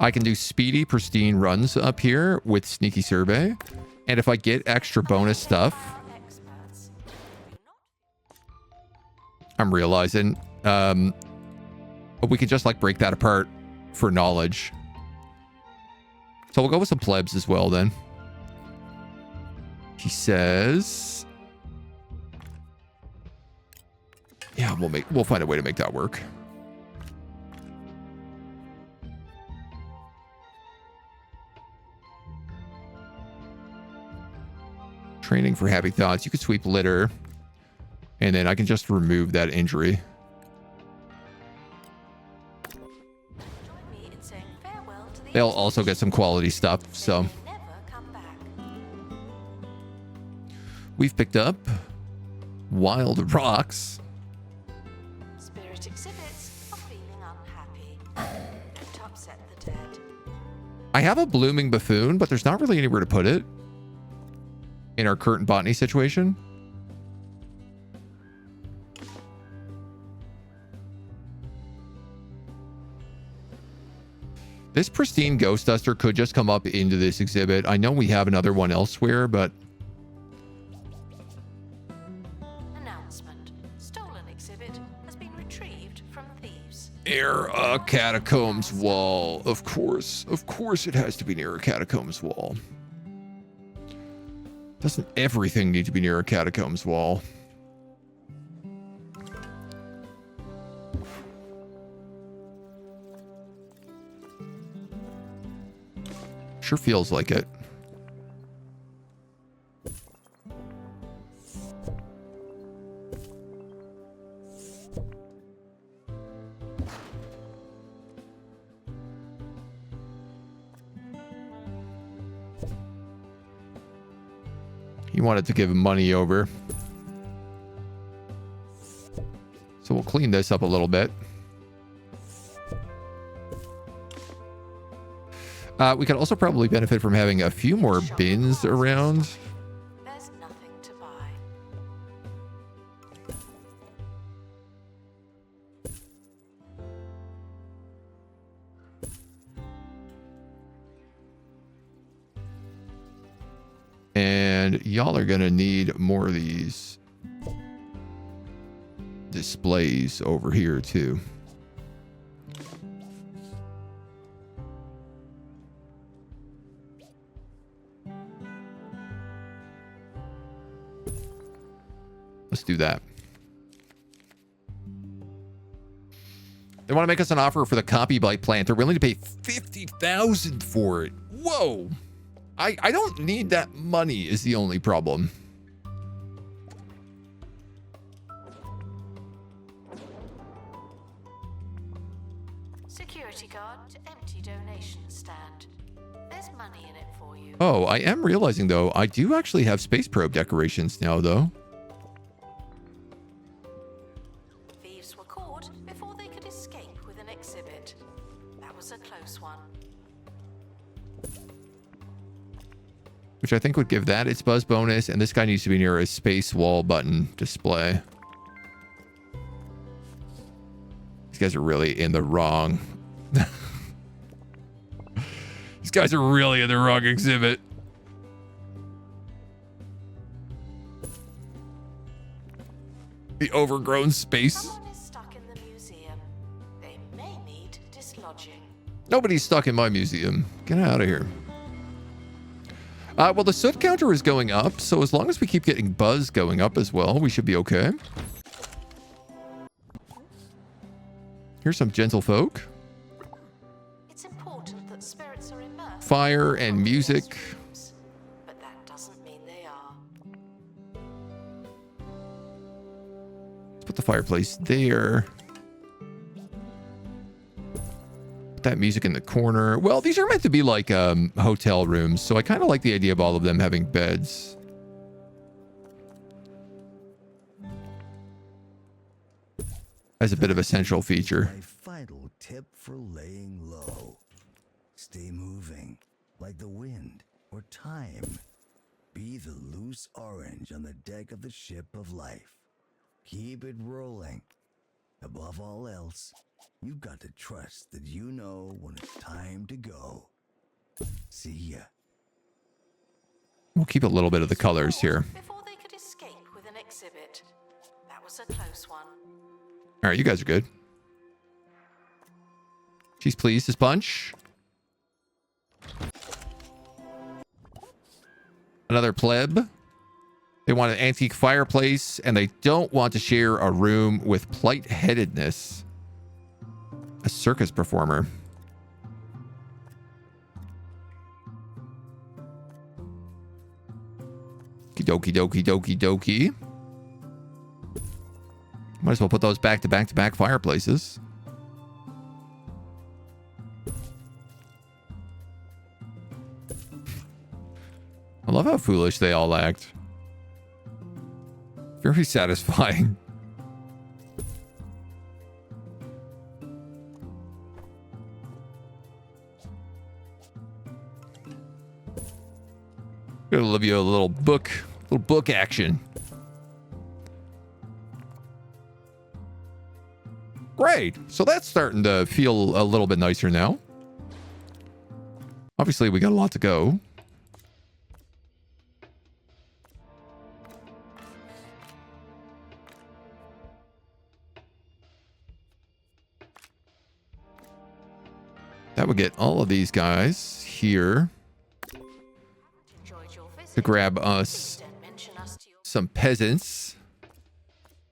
I can do speedy, pristine runs up here with sneaky survey. And if I get extra bonus stuff, I'm realizing we can just like break that apart for knowledge. So we'll go with some plebs as well then. He says, yeah, we'll find a way to make that work. Training for happy thoughts. You could sweep litter. And then I can just remove that injury. They'll also get some quality stuff, so. We've picked up wild rocks. Spirit exhibits are feeling unhappy. Don't upset the dead. I have a blooming buffoon, but there's not really anywhere to put it in our current botany situation. This pristine ghost duster could just come up into this exhibit. I know we have another one elsewhere, but... Announcement. Stolen exhibit has been retrieved from thieves. Near a catacombs wall. Of course it has to be near a catacombs wall. Doesn't everything need to be near a catacombs wall? Sure feels like it. He wanted to give him money over. So we'll clean this up a little bit. We could also probably benefit from having a few more bins around. There's nothing to buy. And y'all are gonna need more of these displays over here too. Let's do that. They want to make us an offer for the copyblight plant. They're willing to pay $50,000 for it. Whoa. I don't need that money is the only problem. Security guard to empty donation stand. There's money in it for you. Oh, I am realizing though, I do actually have space probe decorations now though. Thieves were caught before they could escape with an exhibit. That was a close one. Which I think would give that its buzz bonus, and this guy needs to be near a space wall button display. These guys are really in the wrong. These guys are really in the wrong exhibit. The overgrown space. Someone is stuck in the museum. They may need dislodging. Nobody's stuck in my museum. Get out of here. Well, the soot counter is going up, so as long as we keep getting buzz going up as well, we should be okay. Here's some gentlefolk. It's important that spirits are immersed. Fire and in music. guest rooms, but that doesn't mean they are. Let's put the fireplace there. Put that music in the corner. Well, these are meant to be like hotel rooms, so I kind of like the idea of all of them having beds. As a bit of a central feature. My final tip for laying low. Stay moving, like the wind or time. Be the loose orange on the deck of the ship of life. Keep it rolling. Above all else, you've got to trust that you know when it's time to go. See ya. We'll keep a little bit of the colors here. Before they could escape with an exhibit. That was a close one. All right, you guys are good. She's pleased as punch. Another pleb. They want an antique fireplace, and they don't want to share a room with plight-headedness. A circus performer. Okie dokie dokie dokie. Might as well put those back to back to back fireplaces. I love how foolish they all act. Very satisfying. Gonna love you a little book action. Great. So that's starting to feel a little bit nicer now. Obviously, we got a lot to go. That would get all of these guys here to grab us some peasants.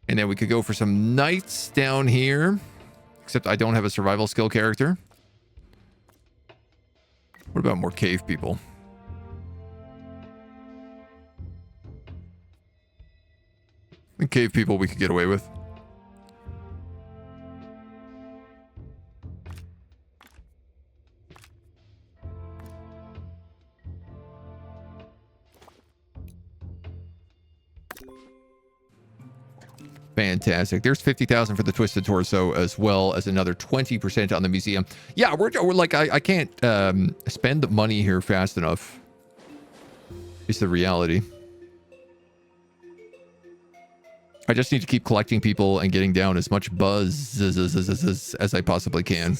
And then we could go for some knights down here. Except I don't have a survival skill character. What about more cave people? I think cave people we could get away with. Fantastic. There's 50,000 for the Twisted Torso, as well as another 20% on the museum. Yeah, we're like, I can't spend the money here fast enough. It's the reality. I just need to keep collecting people and getting down as much buzz as I possibly can.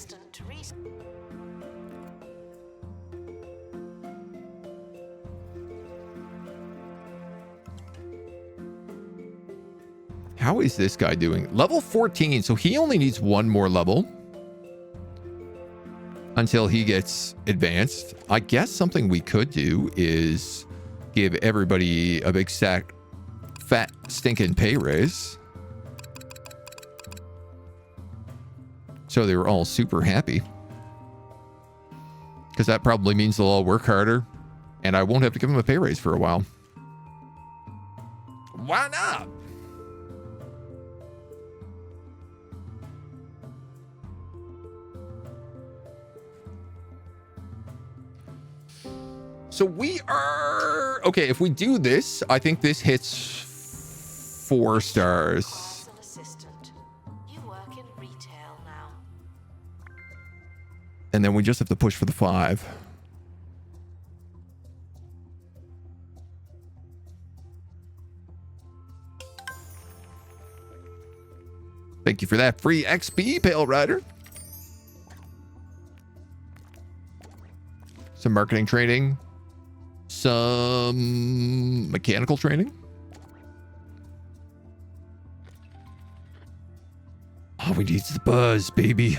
How is this guy doing? Level 14, so he only needs one more level until he gets advanced. I guess something we could do is give everybody a big sack, fat, stinking pay raise. So they were all super happy. Because that probably means they'll all work harder, and I won't have to give them a pay raise for a while. Why not? So we are... Okay, if we do this, I think this hits 4 stars. An assistant. You work in retail now. And then we just have to push for the 5. Thank you for that free XP, Pale Rider. Some marketing training. Some mechanical training. All we need is the buzz, baby.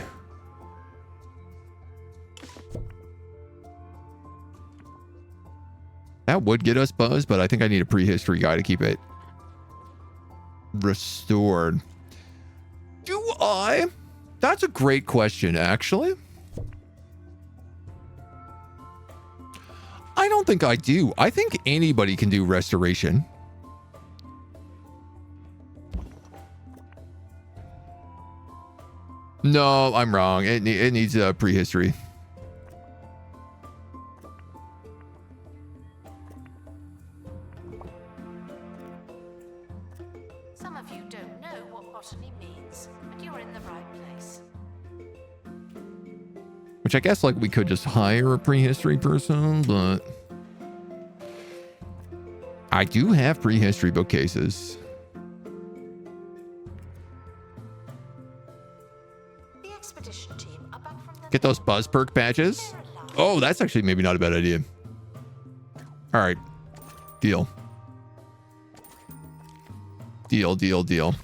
That would get us buzz, but I think I need a prehistory guy to keep it restored. Do I? That's a great question, actually. I don't think I do. I think anybody can do restoration. No, I'm wrong. It needs prehistory. Some of you don't know what botany means, but you're in the right place. Which I guess like we could just hire a prehistory person, but I do have prehistory bookcases. The expedition team are back from the Get those buzz perk badges. Oh, that's actually maybe not a bad idea. All right. Deal. Deal, deal, deal.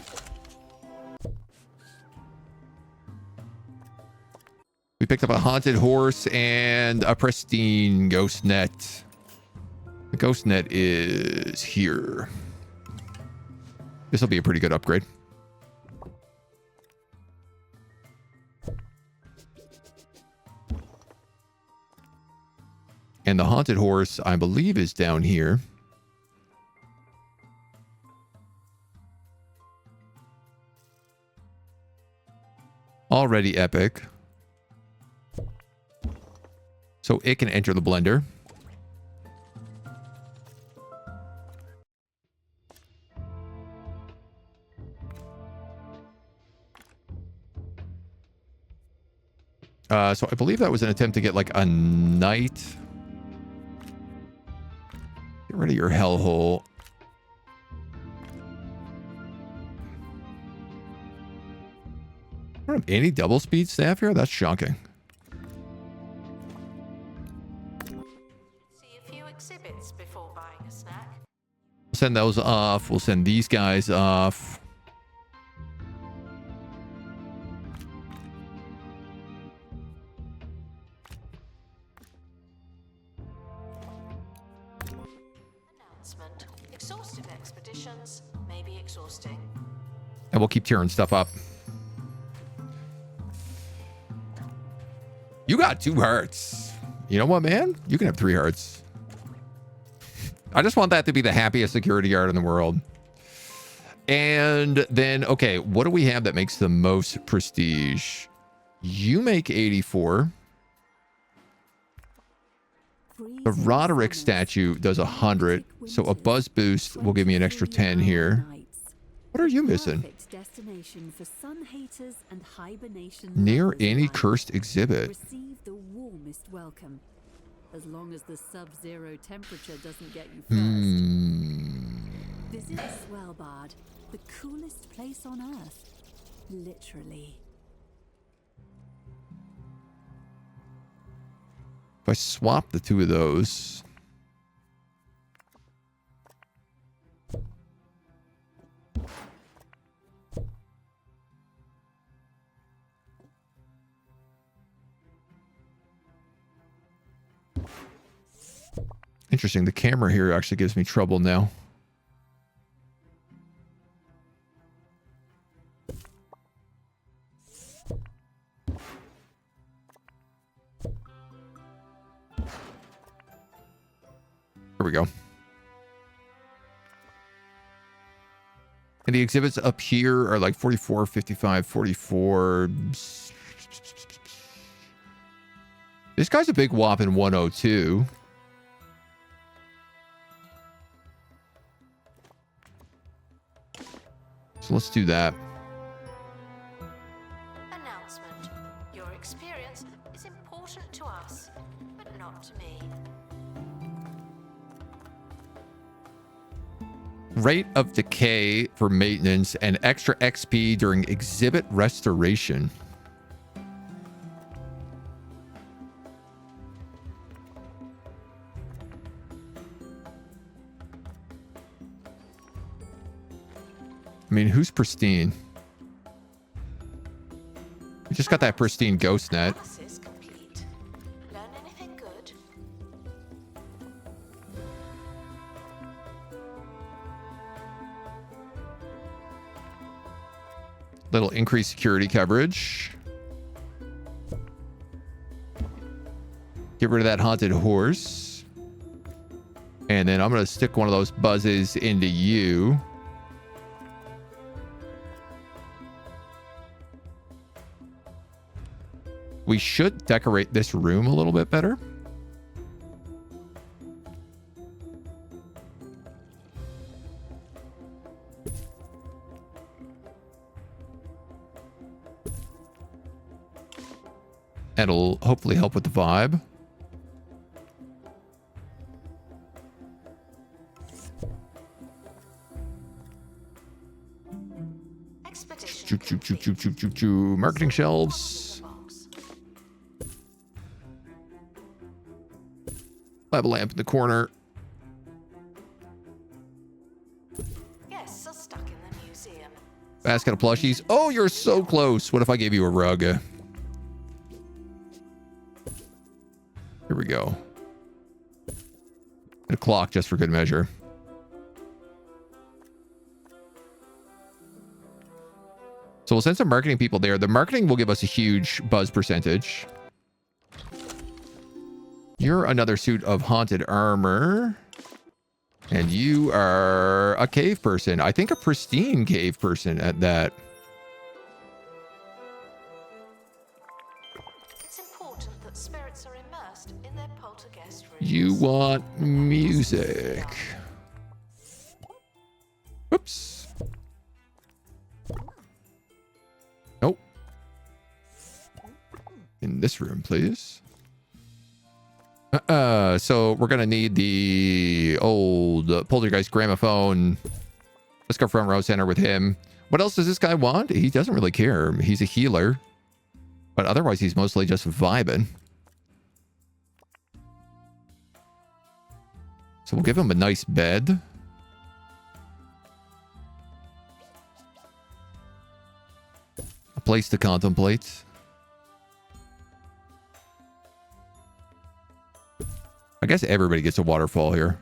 We picked up a haunted horse and a pristine ghost net. The ghost net is here. This will be a pretty good upgrade. And the haunted horse, I believe, is down here. Already epic. So it can enter the blender. So I believe that was an attempt to get like a knight. Get rid of your hellhole. I don't have any double speed staff here? That's shocking. See a few exhibits before buying a snack. We'll send those off. We'll send these guys off. Announcement. Exhaustive expeditions may be exhausting. And we'll keep tearing stuff up. You got 2 hearts. You know what, man? You can have 3 hearts. I just want that to be the happiest security guard in the world. And then, okay, what do we have that makes the most prestige? You make 84. The Roderick statue does 100. So a buzz boost will give me an extra 10 here. What are you missing? Destination for sun haters and hibernation Near lovers any alike. cursed exhibit. Receive the warmest welcome. As long as the sub-zero temperature doesn't get you first. Visit Swellbard, the coolest place on Earth. Literally. If I swap the 2 of those. Interesting. The camera here actually gives me trouble now. Here we go. And the exhibits up here are like 44, 55, 44. This guy's a big whopping 102. So let's do that. Announcement. Your experience is important to us, but not to me. Rate of decay for maintenance and extra XP during exhibit restoration. I mean, who's pristine? We just got that pristine ghost net. Analysis complete. Learn anything good? Little increased security coverage. Get rid of that haunted horse. And then I'm going to stick one of those buzzes into you. We should decorate this room a little bit better. That'll hopefully help with the vibe. Marketing shelves. I have a lamp in the corner. Guests are stuck in the museum. Basket of plushies. Oh, you're so close. What if I gave you a rug? Here we go. And a clock just for good measure. So we'll send some marketing people there. The marketing will give us a huge buzz percentage. You're another suit of haunted armor. And you are a cave person. I think a pristine cave person at that. It's important that spirits are immersed in their poltergeist rooms. You want music. Whoops. Nope. In this room, please. So we're gonna need the old poltergeist gramophone. Let's go front row center with him. What else does this guy want? He doesn't really care. He's a healer, but otherwise he's mostly just vibing. So we'll give him a nice bed. A place to contemplate. I guess everybody gets a waterfall here.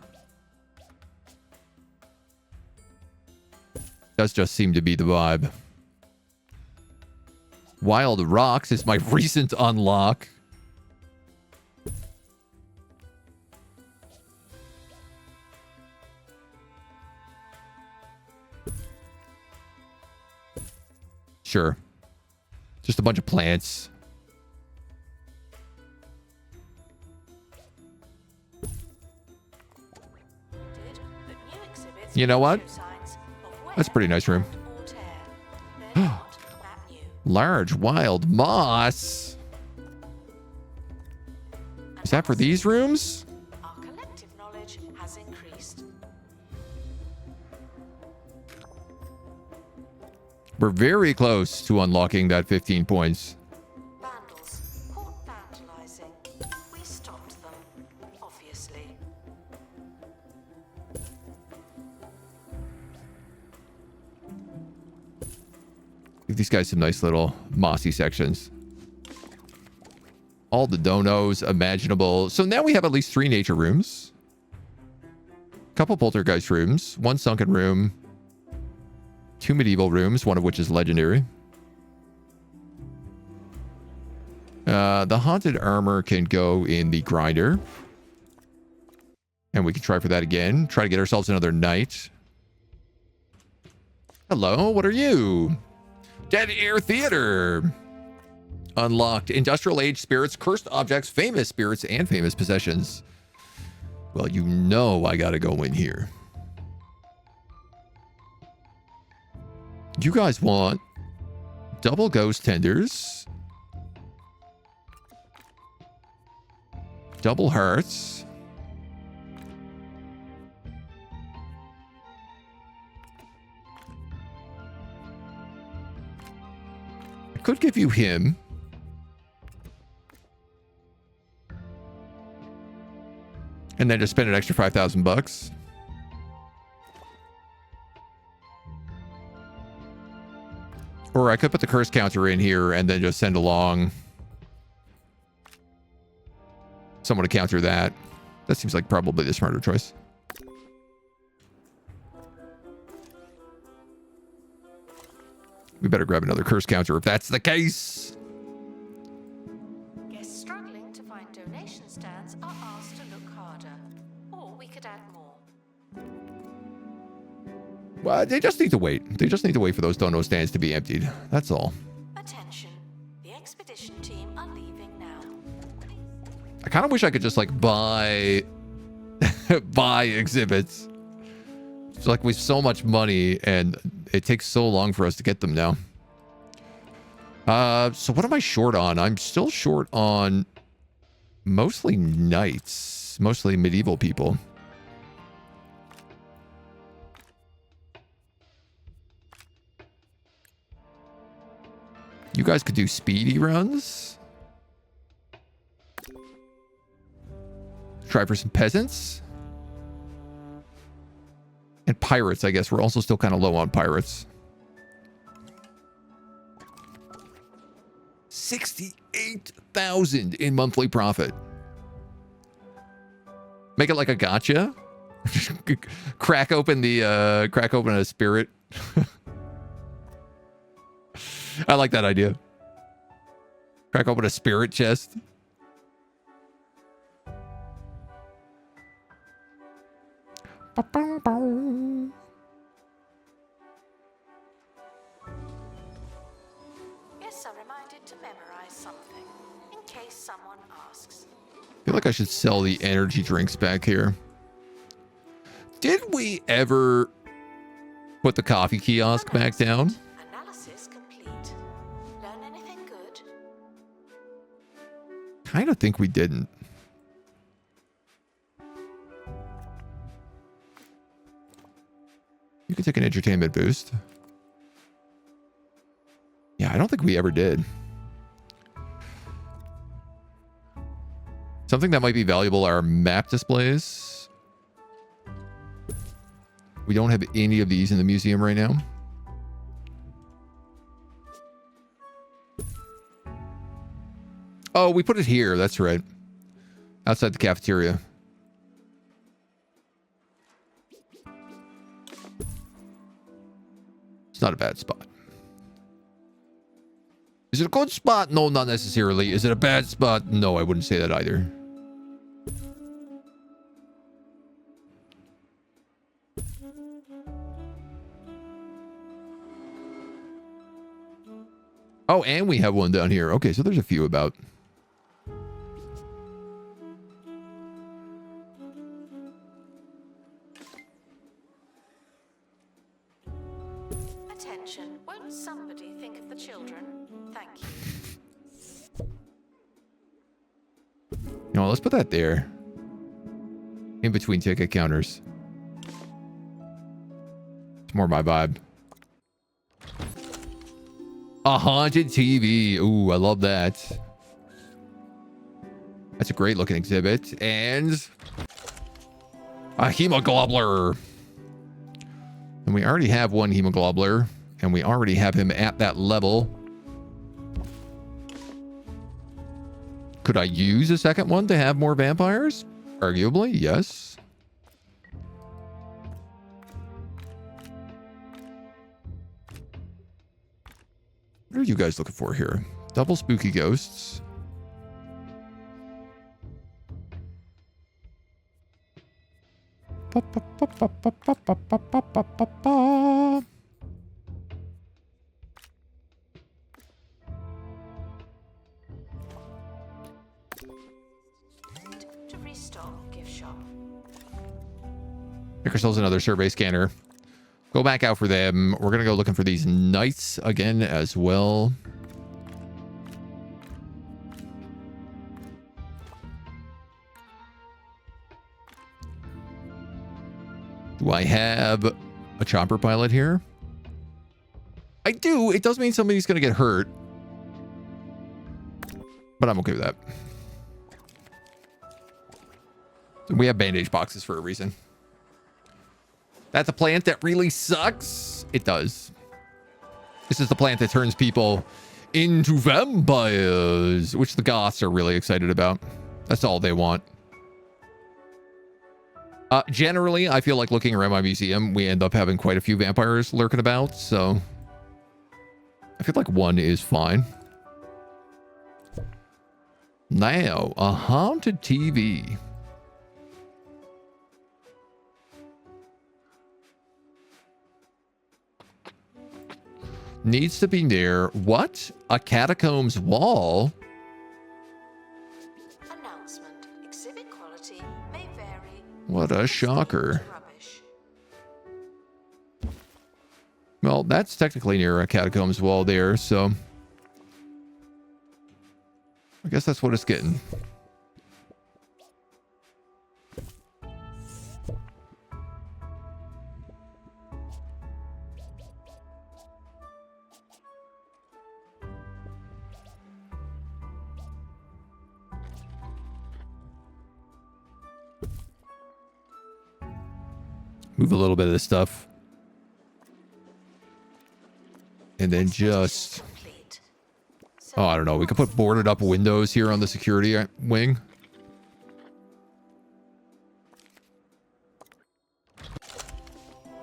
Does just seem to be the vibe. Wild Rocks is my recent unlock. Sure. Just a bunch of plants. You know what? That's a pretty nice room. Large wild moss. Is that for these rooms? Our collective knowledge has increased. We're very close to unlocking that 15 points. Vandals caught vandalizing. We stopped them, obviously. Give these guys some nice little mossy sections. All the donos imaginable. So now we have at least 3 nature rooms. Couple poltergeist rooms. 1 sunken room. 2 medieval rooms, one of which is legendary. The haunted armor can go in the grinder. And we can try for that again. Try to get ourselves another night. Hello, what are you? Dead Air Theater. Unlocked. Industrial age spirits, cursed objects, famous spirits, and famous possessions. Well, you know I gotta go in here. You guys want double ghost tenders, double hearts, I could give you him. And then just spend an extra 5,000 bucks. Or I could put the curse counter in here and then just send along someone to counter that. That seems like probably the smarter choice. We better grab another curse counter if that's the case. Guests struggling to find donation stash Well, they just need to wait. They just need to wait for those dono stands to be emptied. That's all. Attention. The expedition team are leaving now. I kind of wish I could just like buy buy exhibits. It's like we have so much money and it takes so long for us to get them now. So what am I short on? I'm still short on mostly knights, mostly medieval people. You guys could do speedy runs. Try for some peasants. And pirates, I guess. We're also still kind of low on pirates. 68,000 in monthly profit. Make it like a gotcha. crack open a spirit. I like that idea. Crack open a spirit chest. Yes, I'm reminded to memorize something in case someone asks. I feel like I should sell the energy drinks back here. Did we ever put the coffee kiosk back down? Analysis complete. Learn anything good? Kind of think we didn't. You can take an entertainment boost. Yeah, I don't think we ever did. Something that might be valuable are map displays. We don't have any of these in the museum right now. Oh, we put it here. That's right. Outside the cafeteria. It's not a bad spot. Is it a good spot? No, not necessarily. Is it a bad spot? No, I wouldn't say that either. Oh, and we have one down here. Okay, so there's a few about. Attention, won't somebody think of the children? Thank you. You know, let's put that there. In between ticket counters. It's more my vibe. A haunted TV. Ooh, I love that. That's a great looking exhibit. And a hemoglobler. And we already have one hemoglobler. And we already have him at that level. Could I use a second one to have more vampires? Arguably, yes. What are you guys looking for here? Double spooky ghosts. To restock gift shop. Pick ourselves another survey scanner. Go back out for them. We're going to go looking for these knights again as well. Do I have a chopper pilot here? I do. It does mean somebody's going to get hurt. But I'm okay with that. We have bandage boxes for a reason. That's a plant that really sucks. It does. This is the plant that turns people into vampires, which the goths are really excited about. That's all they want. Generally, I feel like looking around my museum, we end up having quite a few vampires lurking about, so I feel like one is fine. Now, a haunted TV. Needs to be near what? A catacombs wall? Announcement. Exhibit quality may vary. What a shocker. Rubbish. Well, that's technically near a catacombs wall there, so I guess that's what it's getting. Move a little bit of this stuff. And then just... Complete. Oh, I don't know. We could put boarded up windows here on the security wing.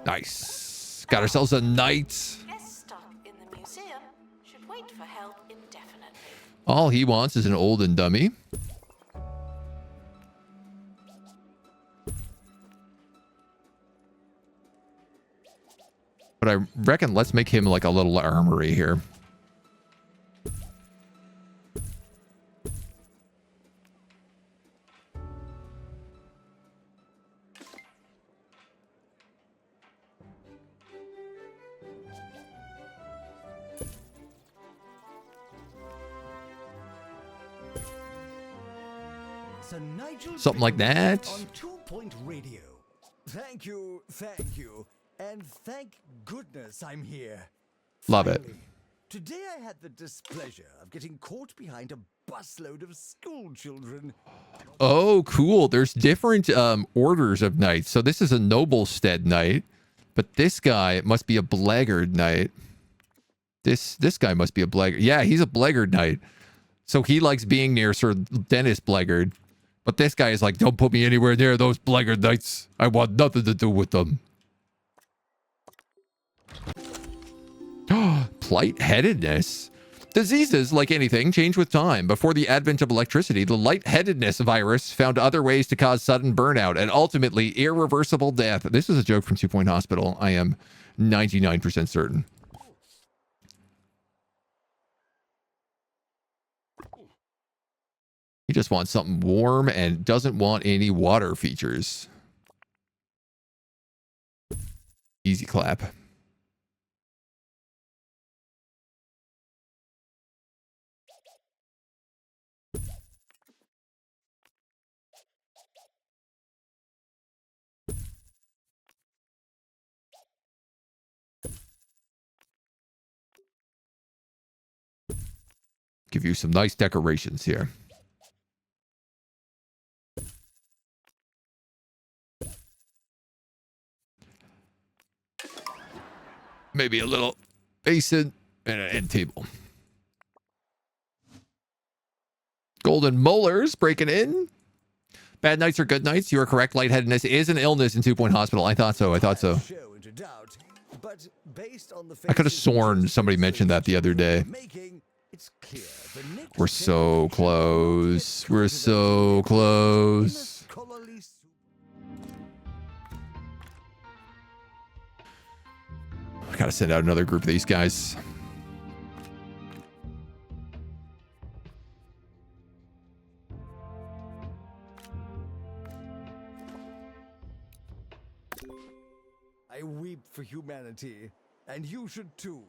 Nice. Got ourselves a knight. Guests stuck in the museum should wait for help indefinitely. All he wants is an olden dummy. But I reckon let's make him like a little armory here. Sir Nigel Something like that. on 2-Point Radio. Thank you, and thank goodness I'm here. Love it. Finally. Today I had the displeasure of getting caught behind a busload of school children. Oh, cool. There's different orders of knights. So this is a noblestead knight, but this guy must be a blackguard knight. This guy must be a blackguard. Yeah, he's a blackguard knight. So he likes being near Sir Dennis Blackguard. But this guy is like, don't put me anywhere near those blackguard knights. I want nothing to do with them. Lightheadedness. Diseases, like anything, change with time. Before the advent of electricity, the lightheadedness virus found other ways to cause sudden burnout and ultimately irreversible death. This is a joke from 2-Point Hospital. I am 99% certain. He just wants something warm and doesn't want any water features. Easy clap. Give you some nice decorations here. Maybe a little basin and an end table. Golden molars breaking in. Bad nights are good nights. You are correct. Lightheadedness is an illness in 2-Point Hospital. I thought so. I thought so. I could have sworn somebody mentioned that the other day. We're so close. We're so close. I gotta send out another group of these guys. I weep for humanity, and you should too,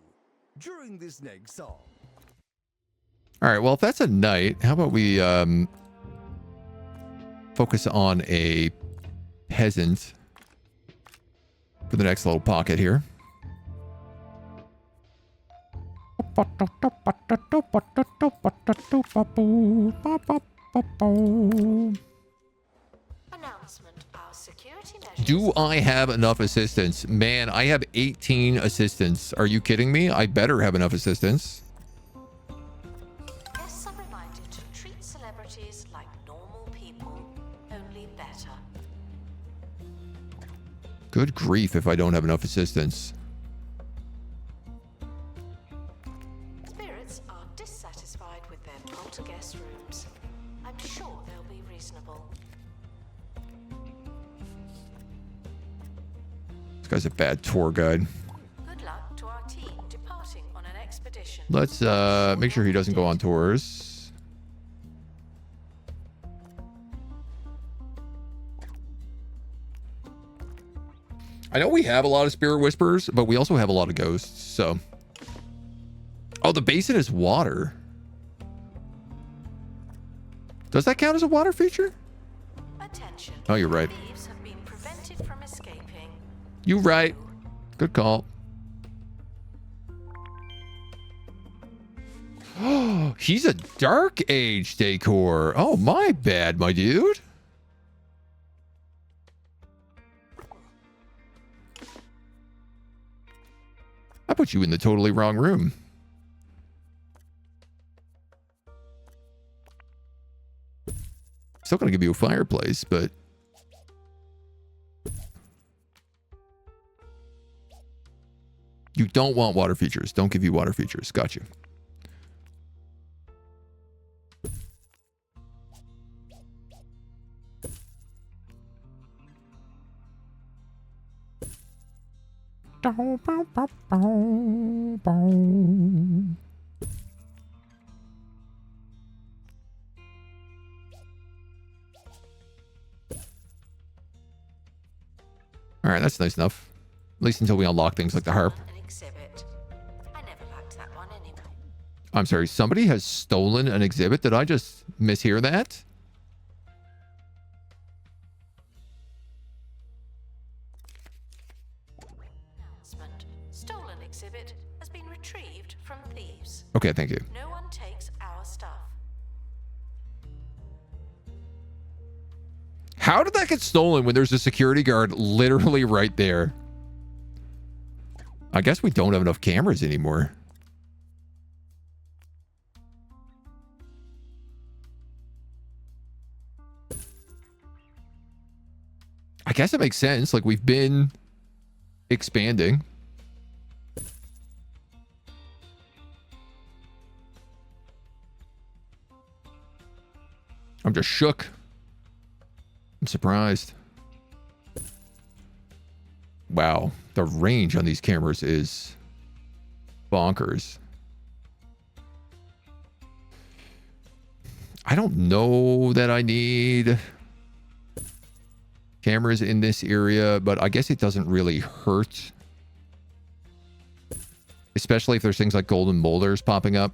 during this next song. All right, well, if that's a knight, how about we focus on a peasant for the next little pocket here. Announcement. Our security measures. Do I have enough assistants? Man, I have 18 assistants. Are you kidding me? I better have enough assistants. Guests are reminded to treat celebrities like normal people, only better. Good grief if I don't have enough assistants. Spirits are dissatisfied with their poltergeist rooms. I'm sure they'll be reasonable. This guy's a bad tour guide. Good luck to our team departing on an expedition. Let's make sure he doesn't go on tours. I know we have a lot of spirit whisperers, but we also have a lot of ghosts, so. Oh, the basin is water. Does that count as a water feature? Attention. Oh, you're right. Thieves have been prevented from escaping. You right. Good call. Oh, he's a dark age decor. Oh, my bad, my dude. I put you in the totally wrong room. Still gonna give you a fireplace, but you don't want water features. Don't give you water features. Got you. All right, that's nice enough. At least until we unlock things like the harp. An exhibit. I never liked that one anyway. I'm sorry, somebody has stolen an exhibit? Did I just mishear that? Announcement. Stolen exhibit has been retrieved from thieves. Okay, thank you. No one takes our stuff. How did that get stolen when there's a security guard literally right there? I guess we don't have enough cameras anymore. I guess it makes sense. Like, we've been expanding. I'm just shook. I'm surprised. Wow, the range on these cameras is bonkers. I don't know that I need cameras in this area, but I guess it doesn't really hurt. Especially if there's things like golden boulders popping up.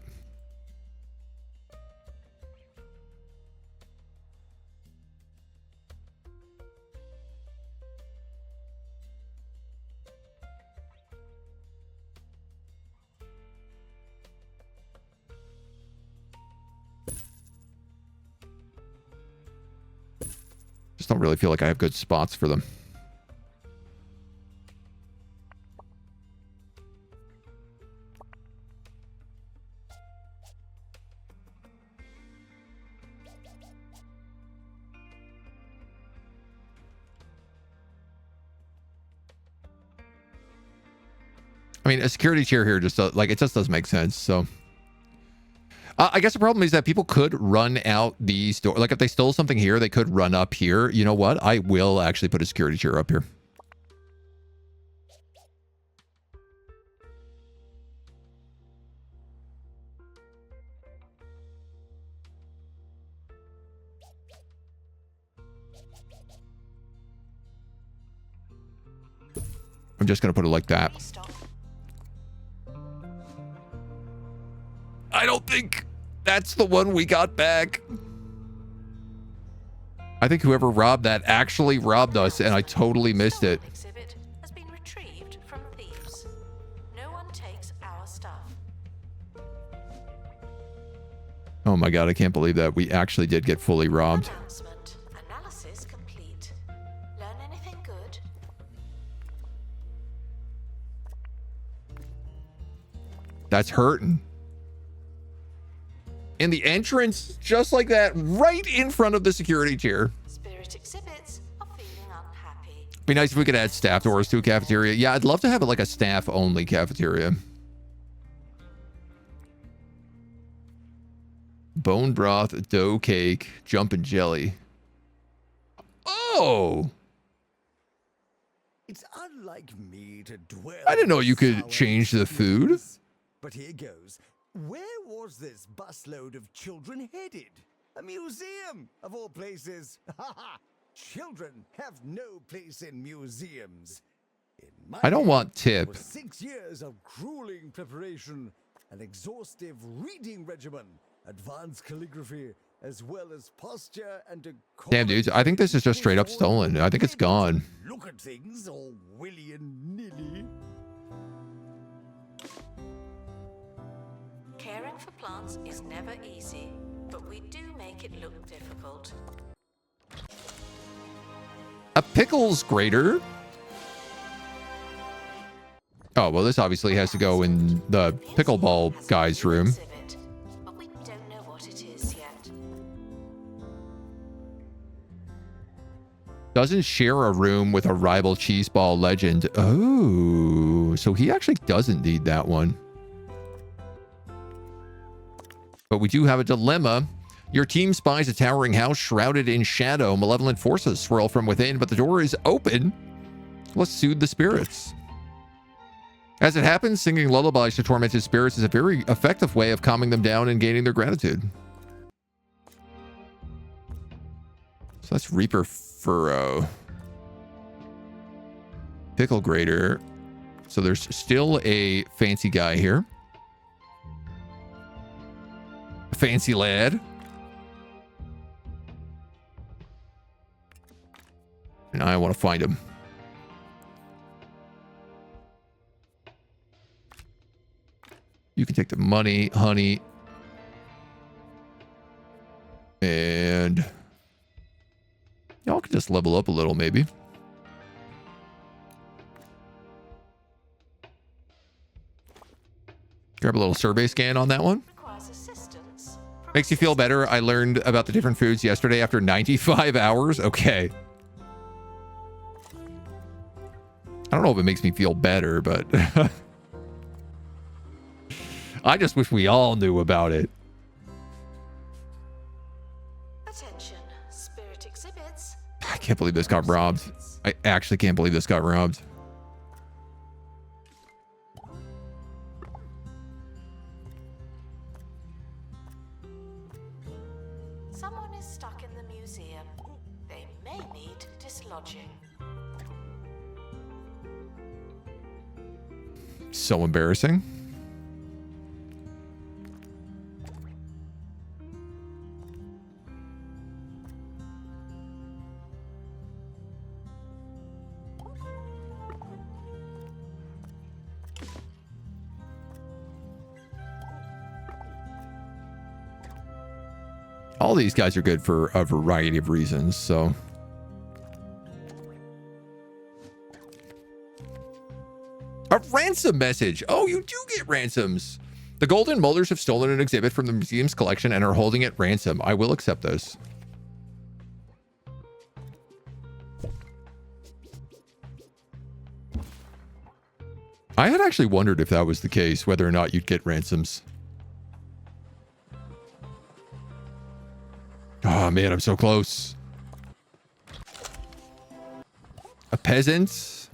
Just don't really feel like I have good spots for them. I mean, a security chair here just does, like, it just doesn't make sense. So I guess the problem is that people could run out these doors. Like, if they stole something here, they could run up here. You know what? I will actually put a security chair up here. I'm just going to put it like that. I don't think that's the one we got back. I think whoever robbed that actually robbed us, and I totally missed it. Exhibit has been retrieved from thieves. No one takes our stuff. Oh my god, I can't believe that. We actually did get fully robbed. Announcement. Analysis complete. Learn anything good? That's hurting. In the entrance, just like that, right in front of the security chair. Spirit exhibits are feeling unhappy. Be nice if we could add staff doors to a cafeteria. Yeah, I'd love to have it like a staff-only cafeteria. Bone broth, dough cake, jumpin' jelly. Oh! It's unlike me to dwell. I didn't know on you could sour change the food. experience. But here goes. Where was this busload of children headed? A museum, of all places. Ha ha! Children have no place in museums. In my I don't day, want it tip. was 6 years of grueling preparation, an exhaustive reading regimen, advanced calligraphy, as well as posture and a Damn, dudes. I think this is just straight up stolen. I think it's gone. Look at things all willy and nilly. Caring for plants is never easy, but we do make it look difficult. A pickles grater. Oh, well, this obviously has to go in the pickleball guy's room. Exhibit, but we don't know what it is yet. Doesn't share a room with a rival cheeseball legend. Oh, so he actually doesn't need that one. But we do have a dilemma. Your team spies a towering house shrouded in shadow. Malevolent forces swirl from within, but the door is open. Let's soothe the spirits. As it happens, singing lullabies to tormented spirits is a very effective way of calming them down and gaining their gratitude. So that's Reaper Furrow. Pickle grater. So there's still a fancy guy here. A fancy lad. And I want to find him. You can take the money, honey. And y'all can just level up a little, maybe. Grab a little survey scan on that one. Requires assistance. Makes you feel better. I learned about the different foods yesterday after 95 hours. Okay. I don't know if it makes me feel better, but I just wish we all knew about it. Attention, spirit exhibits. I can't believe this got robbed. I actually can't believe this got robbed. Someone is stuck in the museum. They may need dislodging. So embarrassing. All these guys are good for a variety of reasons, so. A ransom message. Oh, you do get ransoms. The Golden Molars have stolen an exhibit from the museum's collection and are holding it ransom. I will accept those. I had actually wondered if that was the case, whether or not you'd get ransoms. Oh man, I'm so close. A peasant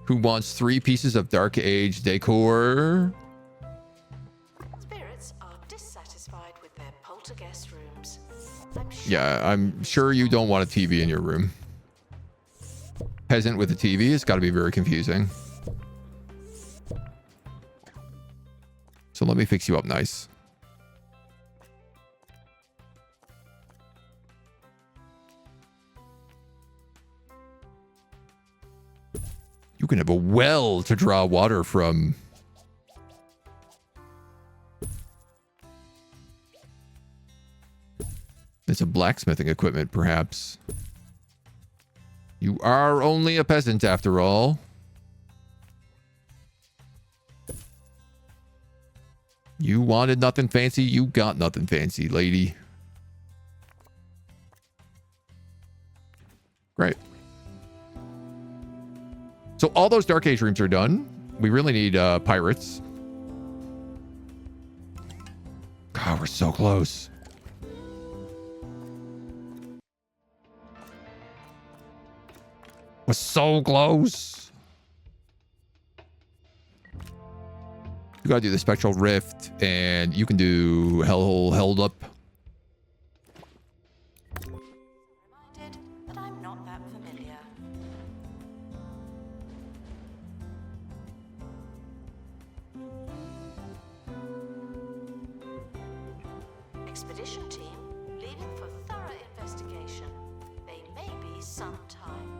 who wants 3 pieces of Dark Age decor. Spirits are dissatisfied with their poltergeist rooms. Yeah, I'm sure you don't want a TV in your room. Peasant with a TV has got to be very confusing. So let me fix you up nice. You can have a well to draw water from. It's a blacksmithing equipment, perhaps. You are only a peasant after all. You wanted nothing fancy, you got nothing fancy, lady. Great. So all those Dark Age rooms are done. We really need pirates. God, we're so close. We're so close. You gotta do the spectral rift, and you can do hellhole held up. Reminded that I'm not that familiar. Expedition team leaving for thorough investigation. They may be some time.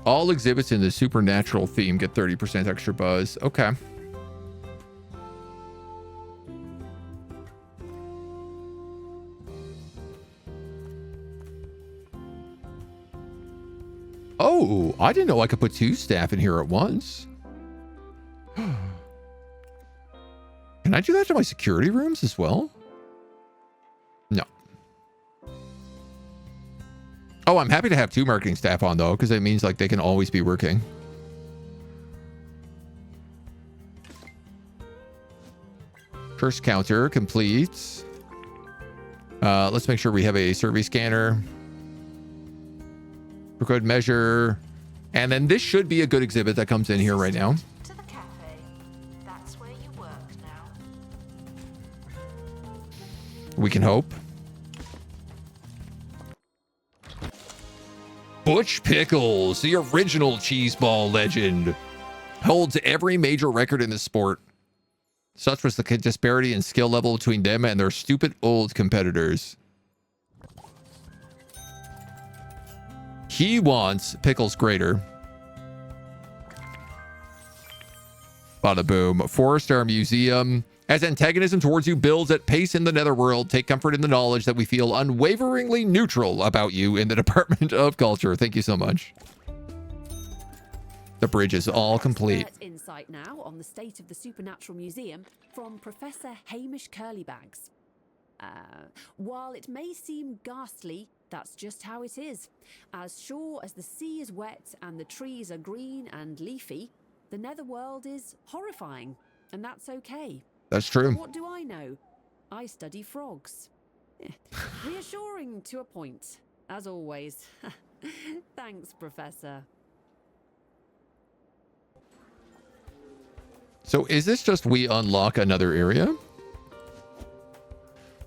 All exhibits in the supernatural theme get 30% extra buzz. Okay. Oh, I didn't know I could put 2 staff in here at once. Can I do that to my security rooms as well? No. Oh, I'm happy to have 2 marketing staff on though, because it means like they can always be working. First counter complete. Let's make sure we have a survey scanner. For good measure. And then this should be a good exhibit that comes in here right now. To the cafe. That's where you work now. We can hope. Butch Pickles, the original cheeseball legend, holds every major record in the sport. Such was the disparity in skill level between them and their stupid old competitors. He wants Pickles Greater. Bada boom. 4-star museum. As antagonism towards you builds at pace in the Netherworld, take comfort in the knowledge that we feel unwaveringly neutral about you in the Department of Culture. Thank you so much. The bridge is all complete. Expert insight now on the state of the Supernatural Museum from Professor Hamish Curlybags. While it may seem ghastly, that's just how it is. As sure as the sea is wet and the trees are green and leafy, the Netherworld is horrifying, and that's okay. That's true. What do I know? I study frogs. Reassuring to a point, as always. Thanks, Professor. So is this just we unlock another area?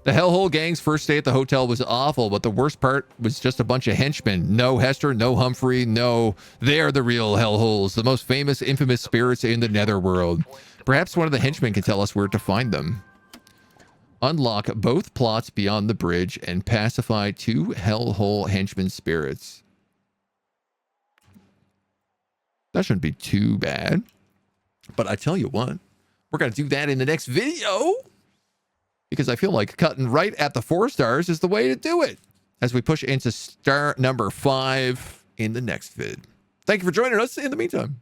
The Hellhole gang's first stay at the hotel was awful, but the worst part was just a bunch of henchmen. No Hester, no Humphrey, no. They're the real Hellholes, the most famous, infamous spirits in the Netherworld. Perhaps one of the henchmen can tell us where to find them. Unlock both plots beyond the bridge and pacify 2 Hellhole henchman spirits. That shouldn't be too bad. But I tell you what, we're going to do that in the next video. Because I feel like cutting right at the 4 stars is the way to do it. As we push into star number 5 in the next vid. Thank you for joining us in the meantime.